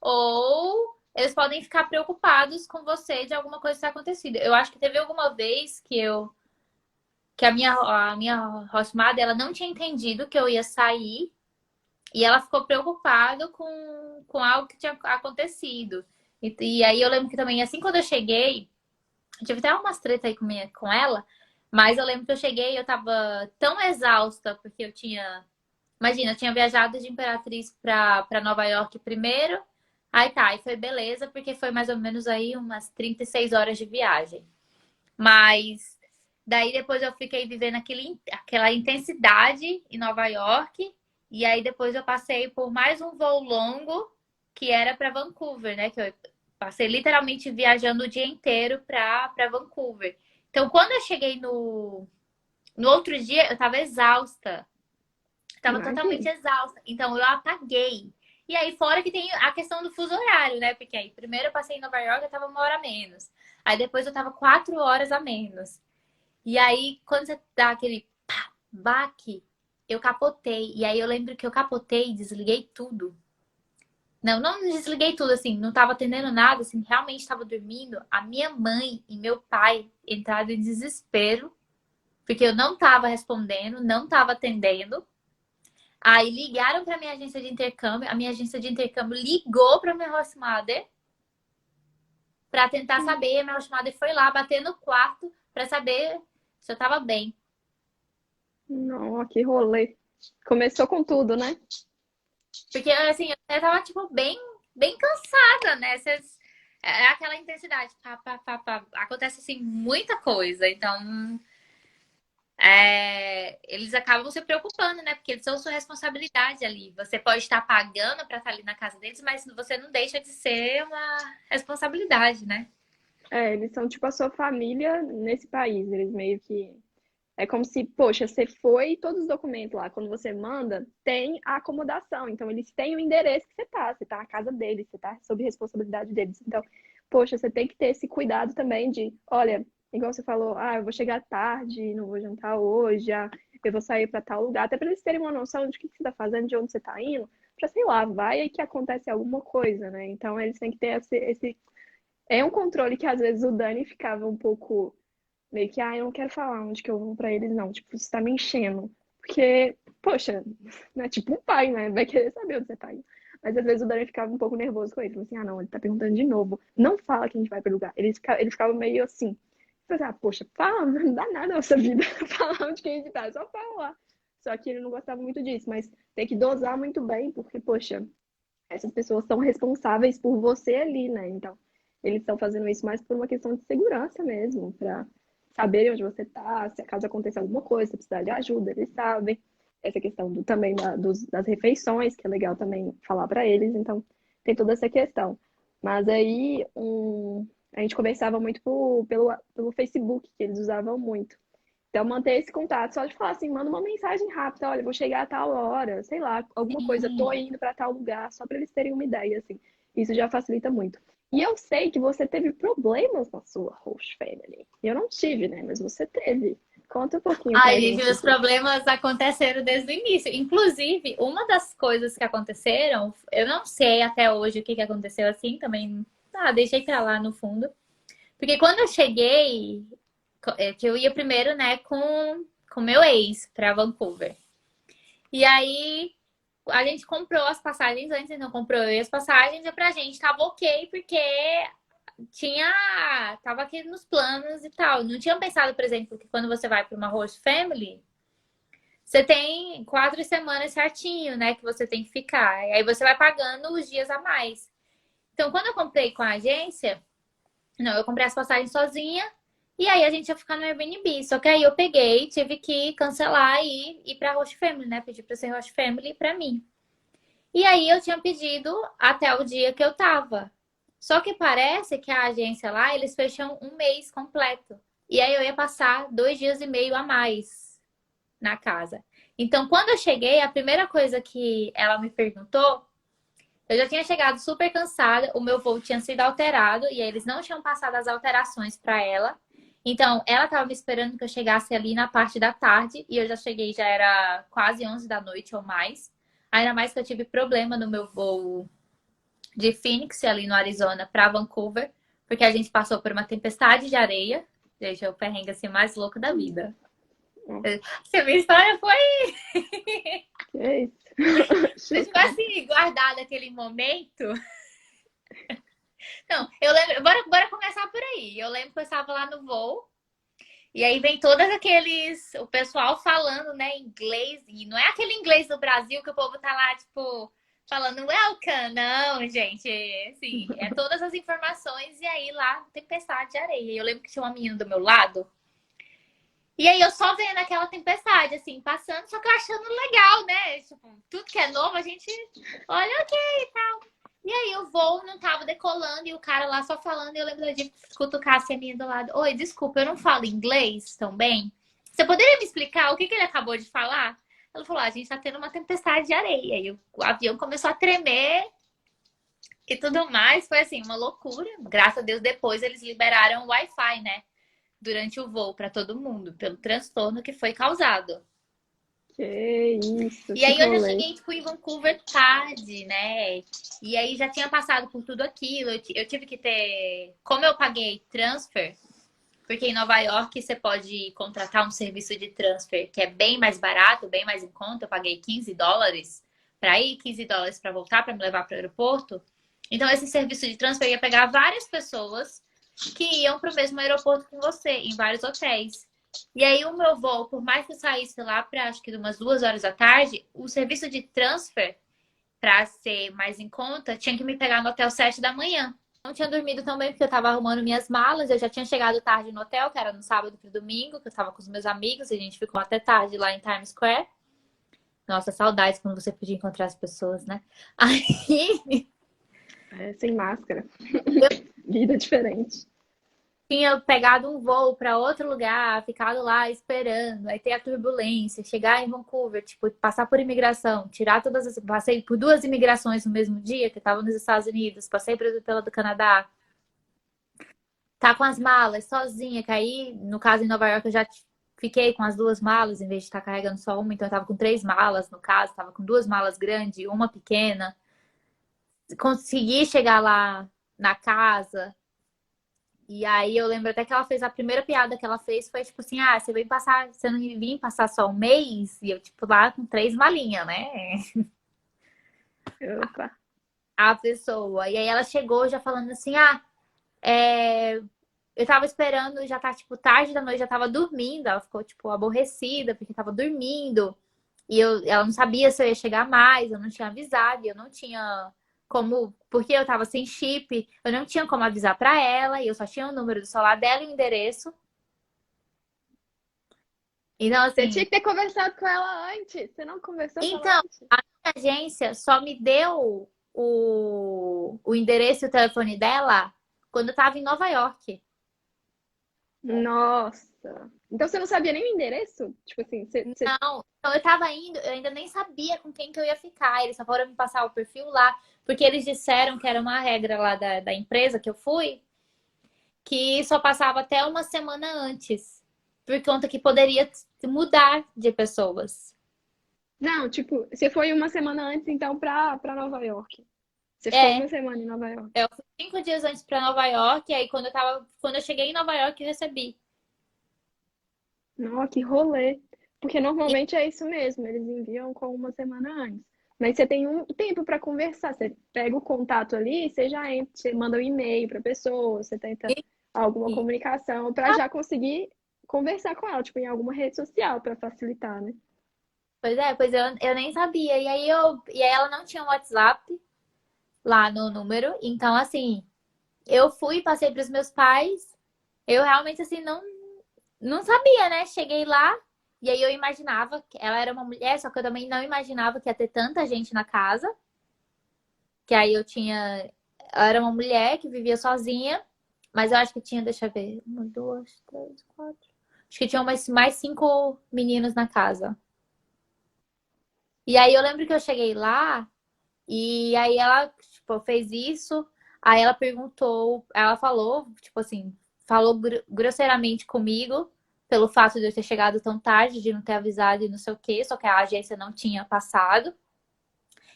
Ou eles podem ficar preocupados com você de alguma coisa que está acontecendo. Eu acho que teve alguma vez que a minha hostmother, ela não tinha entendido que eu ia sair e ela ficou preocupada com algo que tinha acontecido. E aí eu lembro que também, assim, quando eu cheguei, eu tive até umas treta aí com ela, mas eu lembro que eu cheguei e eu tava tão exausta, porque eu tinha. Imagina, eu tinha viajado de Imperatriz pra Nova York primeiro. Aí tá, aí foi beleza, porque foi mais ou menos aí umas 36 horas de viagem. Mas daí depois eu fiquei vivendo aquela intensidade em Nova York. E aí depois eu passei por mais um voo longo, que era para Vancouver, né? Que eu passei literalmente viajando o dia inteiro para Vancouver. Então, quando eu cheguei no outro dia, eu tava exausta. Tava totalmente Imagina. exausta. Então eu apaguei. E aí, fora que tem a questão do fuso horário, né? Porque aí, primeiro eu passei em Nova York, eu tava 1 hora a menos. Aí depois eu tava 4 horas a menos. E aí, quando você dá aquele baque, eu capotei. E aí eu lembro que eu capotei e desliguei tudo. Não, não desliguei tudo, assim, não tava atendendo nada, assim, realmente tava dormindo. A minha mãe e meu pai entraram em desespero, porque eu não tava respondendo, não tava atendendo. Aí ligaram para minha agência de intercâmbio, a minha agência de intercâmbio ligou para minha host mother para tentar saber, a minha host mother foi lá bater no quarto para saber se eu tava bem. Não, que rolê. Começou com tudo, né? Porque assim, eu tava tipo bem cansada, né? É aquela intensidade, pá, pá, pá, pá. Acontece assim muita coisa, então eles acabam se preocupando, né? Porque eles são sua responsabilidade ali. Você pode estar pagando para estar ali na casa deles, mas você não deixa de ser uma responsabilidade, né? É, eles são tipo a sua família nesse país. Eles meio que. É como se, poxa, você foi, todos os documentos lá, quando você manda, tem a acomodação. Então, eles têm o endereço que você tá na casa deles, você tá sob responsabilidade deles. Então, poxa, você tem que ter esse cuidado também de, olha, igual você falou, ah, eu vou chegar tarde, não vou jantar hoje, ah, eu vou sair para tal lugar, até para eles terem uma noção de o que você tá fazendo, de onde você tá indo, para sei lá, vai aí que acontece alguma coisa, né? Então, eles têm que ter esse. É um controle que às vezes o Dani ficava um pouco meio que, ah, eu não quero falar onde que eu vou pra eles, não. Tipo, você tá me enchendo. Porque, poxa, né? Tipo um pai, né? Vai querer saber onde você tá indo. Mas às vezes o Dani ficava um pouco nervoso com ele. Falou assim, ah, não, ele tá perguntando de novo. Não fala que a gente vai pro lugar. Ele ficava meio assim. Falei assim, ah, poxa, fala, não dá nada na nossa vida. Falar onde que a gente tá, só falar. Só que ele não gostava muito disso, mas tem que dosar muito bem, porque, poxa, essas pessoas são responsáveis por você ali, né? Então, eles estão fazendo isso mais por uma questão de segurança mesmo, para saberem onde você tá, se caso aconteça alguma coisa, se precisar de ajuda, eles sabem. Essa questão também das refeições, que é legal também falar para eles, então tem toda essa questão. Mas aí a gente conversava muito pelo Facebook, que eles usavam muito. Então, manter esse contato, só de falar assim, manda uma mensagem rápida, olha, vou chegar a tal hora, sei lá, alguma coisa, tô Sim. indo para tal lugar, só para eles terem uma ideia, assim. Isso já facilita muito. E eu sei que você teve problemas na sua host family. Eu não tive, né? Mas você teve. Conta um pouquinho pra Ai, gente, gente os disso. problemas aconteceram desde o início. Inclusive, uma das coisas que aconteceram, eu não sei até hoje o que aconteceu assim, também, deixei pra lá no fundo. Porque quando eu cheguei, que eu ia primeiro, né, com meu ex pra Vancouver. E aí a gente comprou as passagens antes, então comprou eu e as passagens, e pra gente tava ok, porque tava aqui nos planos e tal. Não tinham pensado, por exemplo, que quando você vai para uma host family, você tem 4 semanas certinho, né, que você tem que ficar. E aí você vai pagando os dias a mais. Então, quando eu comprei com a agência, não, eu comprei as passagens sozinha. E aí a gente ia ficar no Airbnb. Só que aí eu peguei, tive que cancelar e ir pra host family, né? Pedir pra ser host family pra mim. E aí eu tinha pedido até o dia que eu tava. Só que parece que a agência lá, eles fecham um mês completo. E aí eu ia passar 2 dias e meio a mais na casa. Então, quando eu cheguei, a primeira coisa que ela me perguntou, Eu já tinha chegado super cansada, o meu voo tinha sido alterado e aí eles não tinham passado as alterações para ela. Então, ela estava me esperando que eu chegasse ali na parte da tarde e eu já cheguei, já era quase 11 da noite ou mais. Ainda mais que eu tive problema no meu voo de Phoenix, ali no Arizona, para Vancouver, porque a gente passou por uma tempestade de areia. Gente, é o perrengue assim mais louco da vida. Se minha história foi, Que é isso? tipo assim, guardada aquele momento. Não, eu lembro. Bora começar por aí. Eu lembro que eu estava lá no voo. E aí vem todos aqueles. O pessoal falando, né, inglês. E não é aquele inglês do Brasil que o povo tá lá, tipo, falando welcome. Não, gente. Assim, é todas as informações. E aí lá, tempestade de areia. Eu lembro que tinha uma menina do meu lado. E aí eu só vendo aquela tempestade, assim, passando, só que eu achando legal, né? Tipo, tudo que é novo, a gente olha, ok e tal. E aí o voo não tava decolando e o cara lá só falando, e eu lembro de cutucar assim, a minha do lado. Oi, desculpa, eu não falo inglês tão bem. Você poderia me explicar o que ele acabou de falar? Ela falou, a gente tá tendo uma tempestade de areia. E o avião começou a tremer e tudo mais. Foi assim, uma loucura. Graças a Deus, depois eles liberaram o Wi-Fi, né? Durante o voo para todo mundo, pelo transtorno que foi causado. Que isso, E que aí eu já rolê. cheguei, tipo, em Vancouver tarde, né? E aí já tinha passado por tudo aquilo. Eu tive que ter. Como eu paguei transfer, porque em Nova York você pode contratar um serviço de transfer que é bem mais barato, bem mais em conta. Eu paguei $15 para ir, $15 para voltar, para me levar para o aeroporto. Então, esse serviço de transfer ia pegar várias pessoas que iam para o mesmo aeroporto que você, em vários hotéis. E aí, o meu voo, por mais que eu saísse lá para acho que umas 2 horas da tarde, o serviço de transfer, para ser mais em conta, tinha que me pegar no hotel 7 da manhã. Não tinha dormido tão bem porque eu tava arrumando minhas malas. Eu já tinha chegado tarde no hotel, que era no sábado pro domingo, que eu tava com os meus amigos. E a gente ficou até tarde lá em Times Square. Nossa, saudades quando você podia encontrar as pessoas, né? Aí É, sem máscara. eu Vida diferente. tinha pegado um voo para outro lugar, ficado lá esperando, aí ter a turbulência, chegar em Vancouver, tipo, passar por imigração, tirar todas as. Passei por duas imigrações no mesmo dia, que eu tava nos Estados Unidos, passei pela do Canadá. Tá com as malas sozinha, que aí, no caso em Nova York, eu já fiquei com as duas malas, em vez de estar carregando só uma, então eu tava com três malas, no caso, tava com duas malas grandes e uma pequena. Consegui chegar lá na casa. E aí eu lembro até que ela fez a primeira piada que ela fez foi tipo assim: ah, você vem passar, você não vem passar só um mês? E eu, tipo, lá com três malinhas, né? Opa. A pessoa. E aí ela chegou já falando assim: ah, é, eu tava esperando, já tá, tipo, tarde da noite, já tava dormindo. Ela ficou, tipo, aborrecida, porque tava dormindo. E ela não sabia se eu ia chegar mais, eu não tinha avisado, e eu não tinha como, porque eu tava sem chip, eu não tinha como avisar pra ela, e eu só tinha o número do celular dela e o endereço. Então, Você tinha assim, que ter conversado com ela antes. Você não conversou com ela então, antes? a minha agência só me deu o endereço e o telefone dela quando eu tava em Nova York. Nossa. Então você não sabia nem o endereço? Tipo assim, você... Não, então eu tava indo, eu ainda nem sabia com quem que eu ia ficar. Eles só foram me passar o perfil lá, porque eles disseram que era uma regra lá da empresa que eu fui, que só passava até uma semana antes, por conta que poderia mudar de pessoas. Não, tipo, você foi uma semana antes, então, pra Nova York. Você ficou É, uma semana em Nova York. eu fui 5 dias antes para Nova York, e aí quando eu cheguei em Nova York, eu recebi. Nossa, que rolê. Porque normalmente é isso mesmo, eles enviam com uma semana antes. Mas você tem um tempo para conversar. Você pega o contato ali, você já entra, você manda um e-mail para pessoa, você tenta alguma E- comunicação para já conseguir conversar com ela, tipo, em alguma rede social para facilitar, né? pois eu nem sabia. E aí ela não tinha um WhatsApp lá no número, então assim, eu fui, passei para os meus pais. Eu realmente, assim, não sabia, né? Cheguei lá e aí eu imaginava que ela era uma mulher, só que eu também não imaginava que ia ter tanta gente na casa. Que aí eu tinha. Ela era uma mulher que vivia sozinha, mas eu acho que tinha, deixa eu ver, uma, duas, três, quatro. Acho que tinha mais cinco meninos na casa. E aí eu lembro que eu cheguei lá. E aí ela, tipo, fez isso. Aí ela perguntou, ela falou, tipo assim, falou grosseiramente comigo pelo fato de eu ter chegado tão tarde, de não ter avisado e não sei o quê, só que a agência não tinha passado.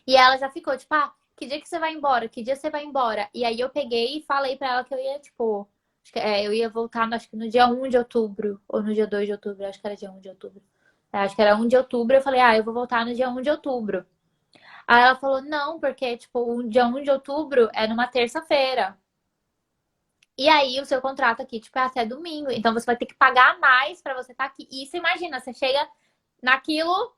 E ela já ficou, tipo, ah, que dia que você vai embora? Que dia você vai embora? E aí eu peguei e falei pra ela que eu ia, tipo, eu ia voltar, acho que no dia 1 de outubro, ou no dia 2 de outubro, acho que era dia 1 de outubro. Acho que era 1 de outubro, eu falei, ah, eu vou voltar no dia 1 de outubro. Aí ela falou, não, porque, tipo, o dia 1 de outubro é numa terça-feira. E aí o seu contrato aqui, tipo, é até domingo. Então você vai ter que pagar mais pra você estar aqui. E isso, imagina, você chega naquilo,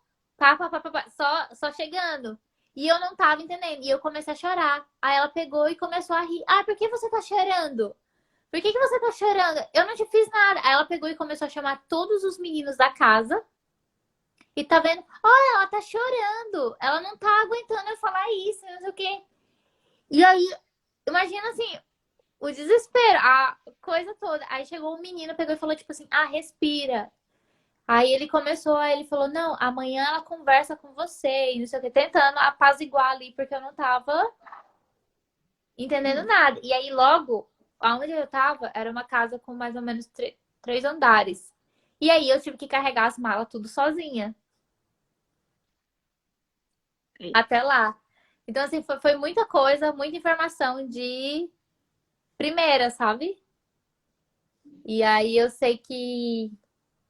só chegando. E eu não tava entendendo. E eu comecei a chorar. Aí ela pegou e começou a rir. Ah, por que você tá chorando? Por que você tá chorando? Eu não te fiz nada. Aí ela pegou e começou a chamar todos os meninos da casa. E tá vendo? Olha, ela tá chorando. Ela não tá aguentando eu falar isso, não sei o quê. E aí, imagina assim, o desespero, a coisa toda. Aí chegou um menino, pegou e falou, tipo assim, ah, respira. Aí ele começou, aí ele falou, não, amanhã ela conversa com você, e não sei o que, tentando apaziguar ali, porque eu não tava entendendo Hum. nada. E aí logo, aonde eu tava, era uma casa com mais ou menos 3 andares. E aí eu tive que carregar as malas tudo sozinha, Eita. até lá. Então, assim, foi muita coisa, muita informação de primeira, sabe? E aí eu sei que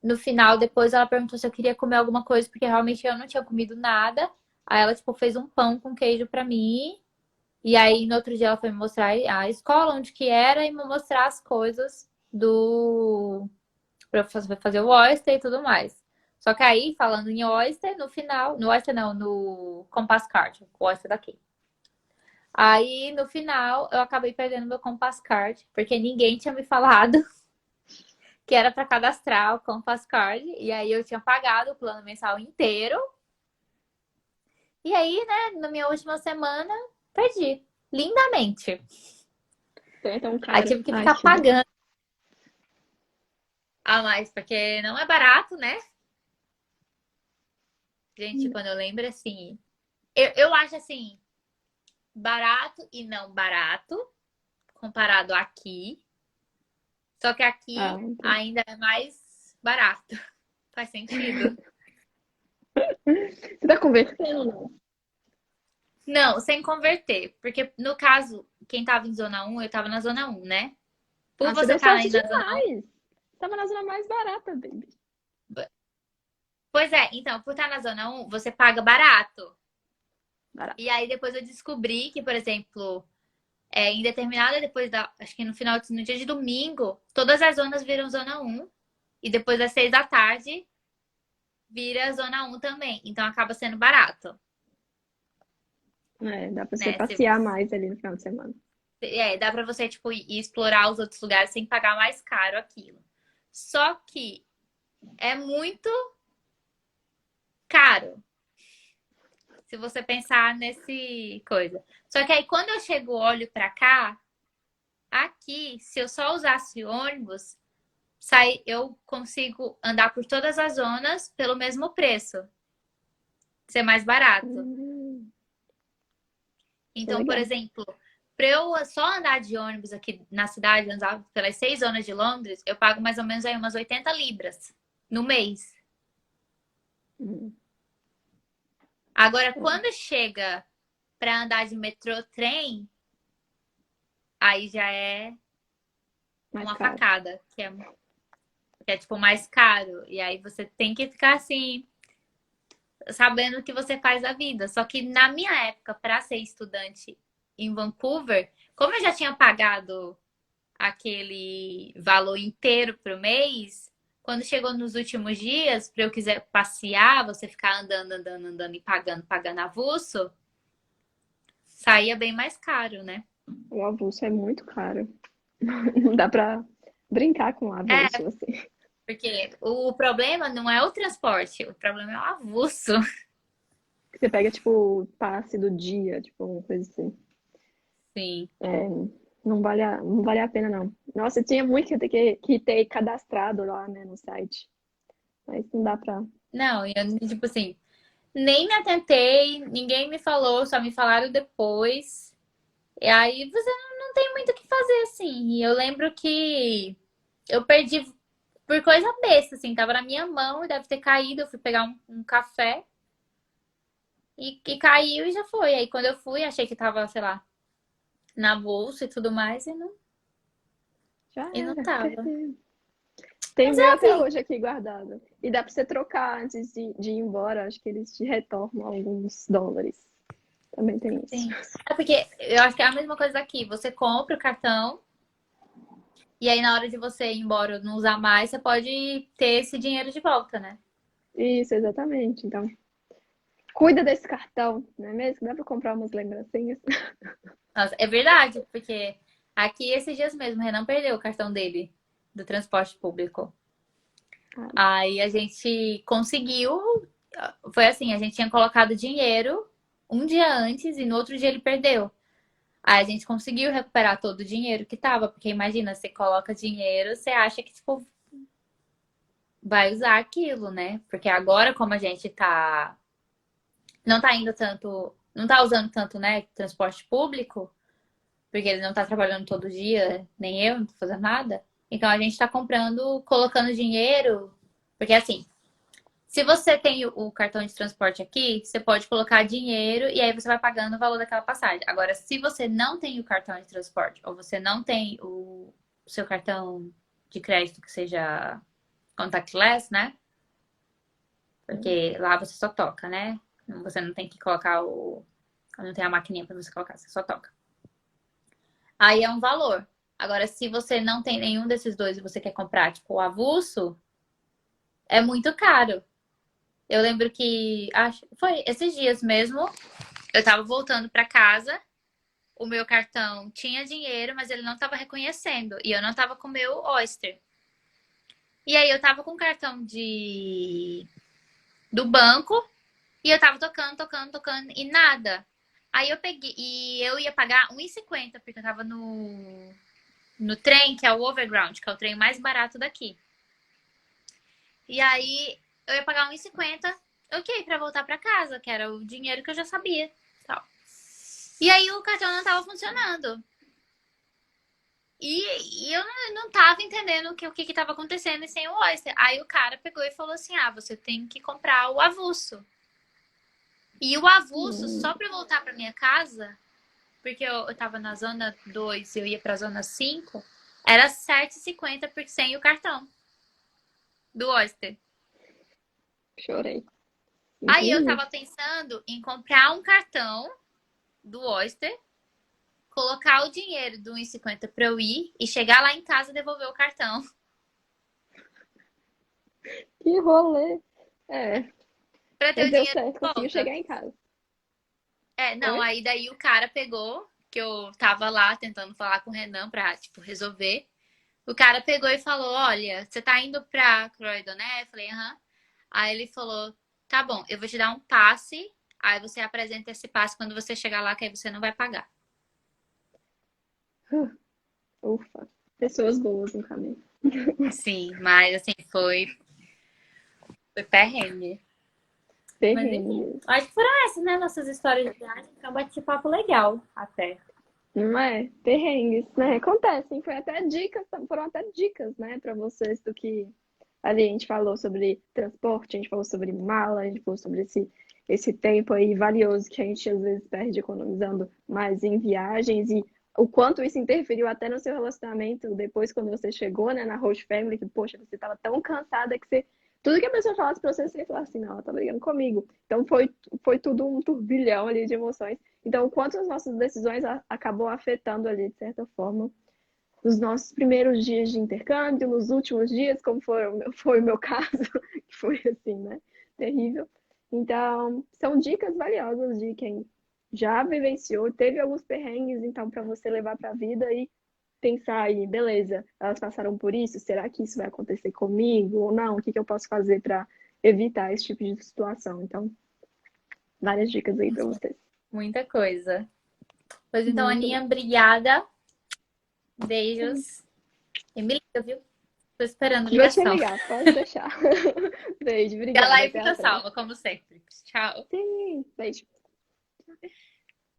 no final, depois ela perguntou se eu queria comer alguma coisa, porque realmente eu não tinha comido nada. Aí ela, tipo, fez um pão com queijo pra mim. E aí, no outro dia, ela foi me mostrar a escola, onde que era, e me mostrar as coisas do... pra eu fazer o Oyster e tudo mais. Só que aí, falando em Oyster, no final... No Oyster não, no Compass Card. O Oyster daqui. Aí, no final, eu acabei perdendo meu Compass Card, porque ninguém tinha me falado que era para cadastrar o Compass Card. E aí eu tinha pagado o plano mensal inteiro. E aí, né, na minha última semana, perdi. Lindamente. Então é tão Aí caro. tive que Ai, ficar que dó. pagando a mais, porque não é barato, né? Gente, quando eu lembro assim. Eu acho assim, barato e não barato, comparado aqui. Só que Ah, aqui então. ainda é mais barato. Faz sentido? Você tá convertendo ou não? Não, sem converter. Porque no caso, quem tava em zona um eu tava na zona um, né? Por Ah, você você deu estar sorte aí na zona demais. Tava na zona mais barata, baby. 1. Pois é, então, por estar na zona um você paga barato. Barato. E aí depois eu descobri que, por exemplo, em determinada, depois da. Acho que no dia de domingo, todas as zonas viram zona um. E depois das 6 da tarde, vira zona um também. Então acaba sendo barato. É, dá pra você Né? passear mais ali no final de semana. Dá pra você, tipo, ir explorar os outros lugares sem pagar mais caro aquilo. Só que é muito caro. Se você pensar nesse coisa. Só que aí quando eu chego, olho pra cá, aqui, se eu só usasse ônibus, eu consigo andar por todas as zonas pelo mesmo preço, ser mais barato. Hum, isso é Então, por legal. exemplo, para eu só andar de ônibus aqui na cidade, andar pelas 6 zonas de Londres, eu pago mais ou menos aí umas 80 libras no mês. Hum, Agora, é, quando chega para andar de metrô, trem, aí já é mais uma caro. facada, que é tipo mais caro. E aí você tem que ficar assim, sabendo o que você faz da vida. Só que na minha época, para ser estudante em Vancouver, como eu já tinha pagado aquele valor inteiro pro mês, quando chegou nos últimos dias, para eu quiser passear, você ficar andando, andando, andando e pagando, pagando avulso, saía bem mais caro, né? O avulso é muito caro. Não dá pra brincar com o É, avulso, assim. porque o problema não é o transporte, o problema é o avulso. Você pega, tipo, o passe do dia, tipo, uma coisa assim. Sim. É, não vale a pena, não. Nossa, eu tinha muito que ter cadastrado lá, né, no site. Mas não dá pra. Não, e eu, tipo assim, nem me atentei, ninguém me falou, só me falaram depois. E aí você não tem muito o que fazer, assim. E eu lembro que eu perdi por coisa besta, assim, tava na minha mão e deve ter caído. Eu fui pegar um café e caiu e já foi. Aí quando eu fui, achei que tava, sei lá, na bolsa e tudo mais, Já e não era, tava. perdeu. Tem o Mas é meu a até vida. hoje aqui guardado. E dá pra você trocar antes de ir embora. Acho que eles te retornam alguns dólares. Também tem isso. Sim. É porque eu acho que é a mesma coisa aqui. Você compra o cartão e aí na hora de você ir embora ou não usar mais, você pode ter esse dinheiro de volta, né? Isso, exatamente. Então, cuida desse cartão, não é mesmo? Dá pra comprar umas lembrancinhas. Nossa, é verdade, porque aqui esses dias mesmo, o Renan perdeu o cartão dele do transporte público. Ah, Aí a gente conseguiu. Foi assim, a gente tinha colocado dinheiro um dia antes e no outro dia ele perdeu. Aí a gente conseguiu recuperar todo o dinheiro que tava, porque imagina, você coloca dinheiro, você acha que tipo, vai usar aquilo, né? Porque agora, como a gente não tá indo tanto, não tá usando tanto, né, transporte público, porque ele não tá trabalhando todo dia, nem eu, não tô fazendo nada. Então a gente tá comprando, colocando dinheiro, porque assim, se você tem o cartão de transporte aqui, você pode colocar dinheiro e aí você vai pagando o valor daquela passagem. Agora, se você não tem o cartão de transporte ou você não tem o seu cartão de crédito que seja contactless, né? Porque lá você só toca, né? Você não tem que colocar o. Não tem a maquininha pra você colocar, você só toca. Aí é um valor. Agora, se você não tem nenhum desses dois e você quer comprar, tipo, o avulso, é muito caro. Eu lembro que, acho, foi esses dias mesmo, eu tava voltando pra casa, o meu cartão tinha dinheiro, mas ele não tava reconhecendo. E eu não tava com o meu Oyster. E aí eu tava com o cartão do banco e eu tava tocando, tocando, tocando e nada. Aí eu peguei e eu ia pagar 1,50 porque eu tava no trem, que é o Overground, que é o trem mais barato daqui. E aí eu ia pagar 1,50, ok, pra voltar pra casa, que era o dinheiro que eu já sabia. Tal. E aí o cartão não tava funcionando. E eu não tava entendendo o que tava acontecendo sem o Oyster. Aí o cara pegou e falou assim: ah, você tem que comprar o avulso. E o avulso, hum, só pra eu voltar pra minha casa, porque eu tava na zona 2 e eu ia pra zona 5, era 7,50 por sem o cartão do Oyster. chorei. Aí eu Entendi. tava pensando em comprar um cartão do Oyster, colocar o dinheiro do 1,50 pra eu ir e chegar lá em casa e devolver o cartão. Que rolê. É, Pra ter mas o deu dinheiro certo, de conseguiu volta. chegar em casa. É, não, Oi? aí daí o cara pegou, que eu tava lá tentando falar com o Renan pra, tipo, resolver. O cara pegou e falou: olha, você tá indo pra Croydon, né? Eu falei: aham. Aí ele falou: tá bom, eu vou te dar um passe. Aí você apresenta esse passe quando você chegar lá, que aí você não vai pagar. Ufa. Pessoas boas no caminho. Sim, mas assim, foi perrengue. Mas enfim, Perrengue. acho que foram essas, né? Nossas histórias de viagem. Foi um bate-papo legal até. Não é? Perrengues, né? Acontecem. Foi até dicas, foram até dicas, né, para vocês do que ali a gente falou sobre transporte, a gente falou sobre mala, a gente falou sobre esse tempo aí valioso que a gente às vezes perde economizando mais em viagens e o quanto isso interferiu até no seu relacionamento depois quando você chegou, né, na host family, que poxa, você estava tão cansada que você tudo que a pessoa falasse pra você, você ia falar assim, não, ela tá brigando comigo. Então foi tudo um turbilhão ali de emoções. Então, o quanto as nossas decisões acabou afetando ali, de certa forma, nos nossos primeiros dias de intercâmbio, nos últimos dias, como foi o meu caso, que foi assim, né? Terrível. Então, são dicas valiosas de quem já vivenciou, teve alguns perrengues, então, para você levar para a vida e pensar aí, beleza, elas passaram por isso, será que isso vai acontecer comigo ou não? O que que eu posso fazer para evitar esse tipo de situação? Então, várias dicas aí para vocês. Muita coisa. Pois então, Muito Aninha, bom. obrigada. Beijos. E me liga, viu? Tô esperando Vou te ligação. ligar, pode deixar. Beijo, E a obrigada. live Até a fica próxima. salva, como sempre. Tchau. Sim, beijo.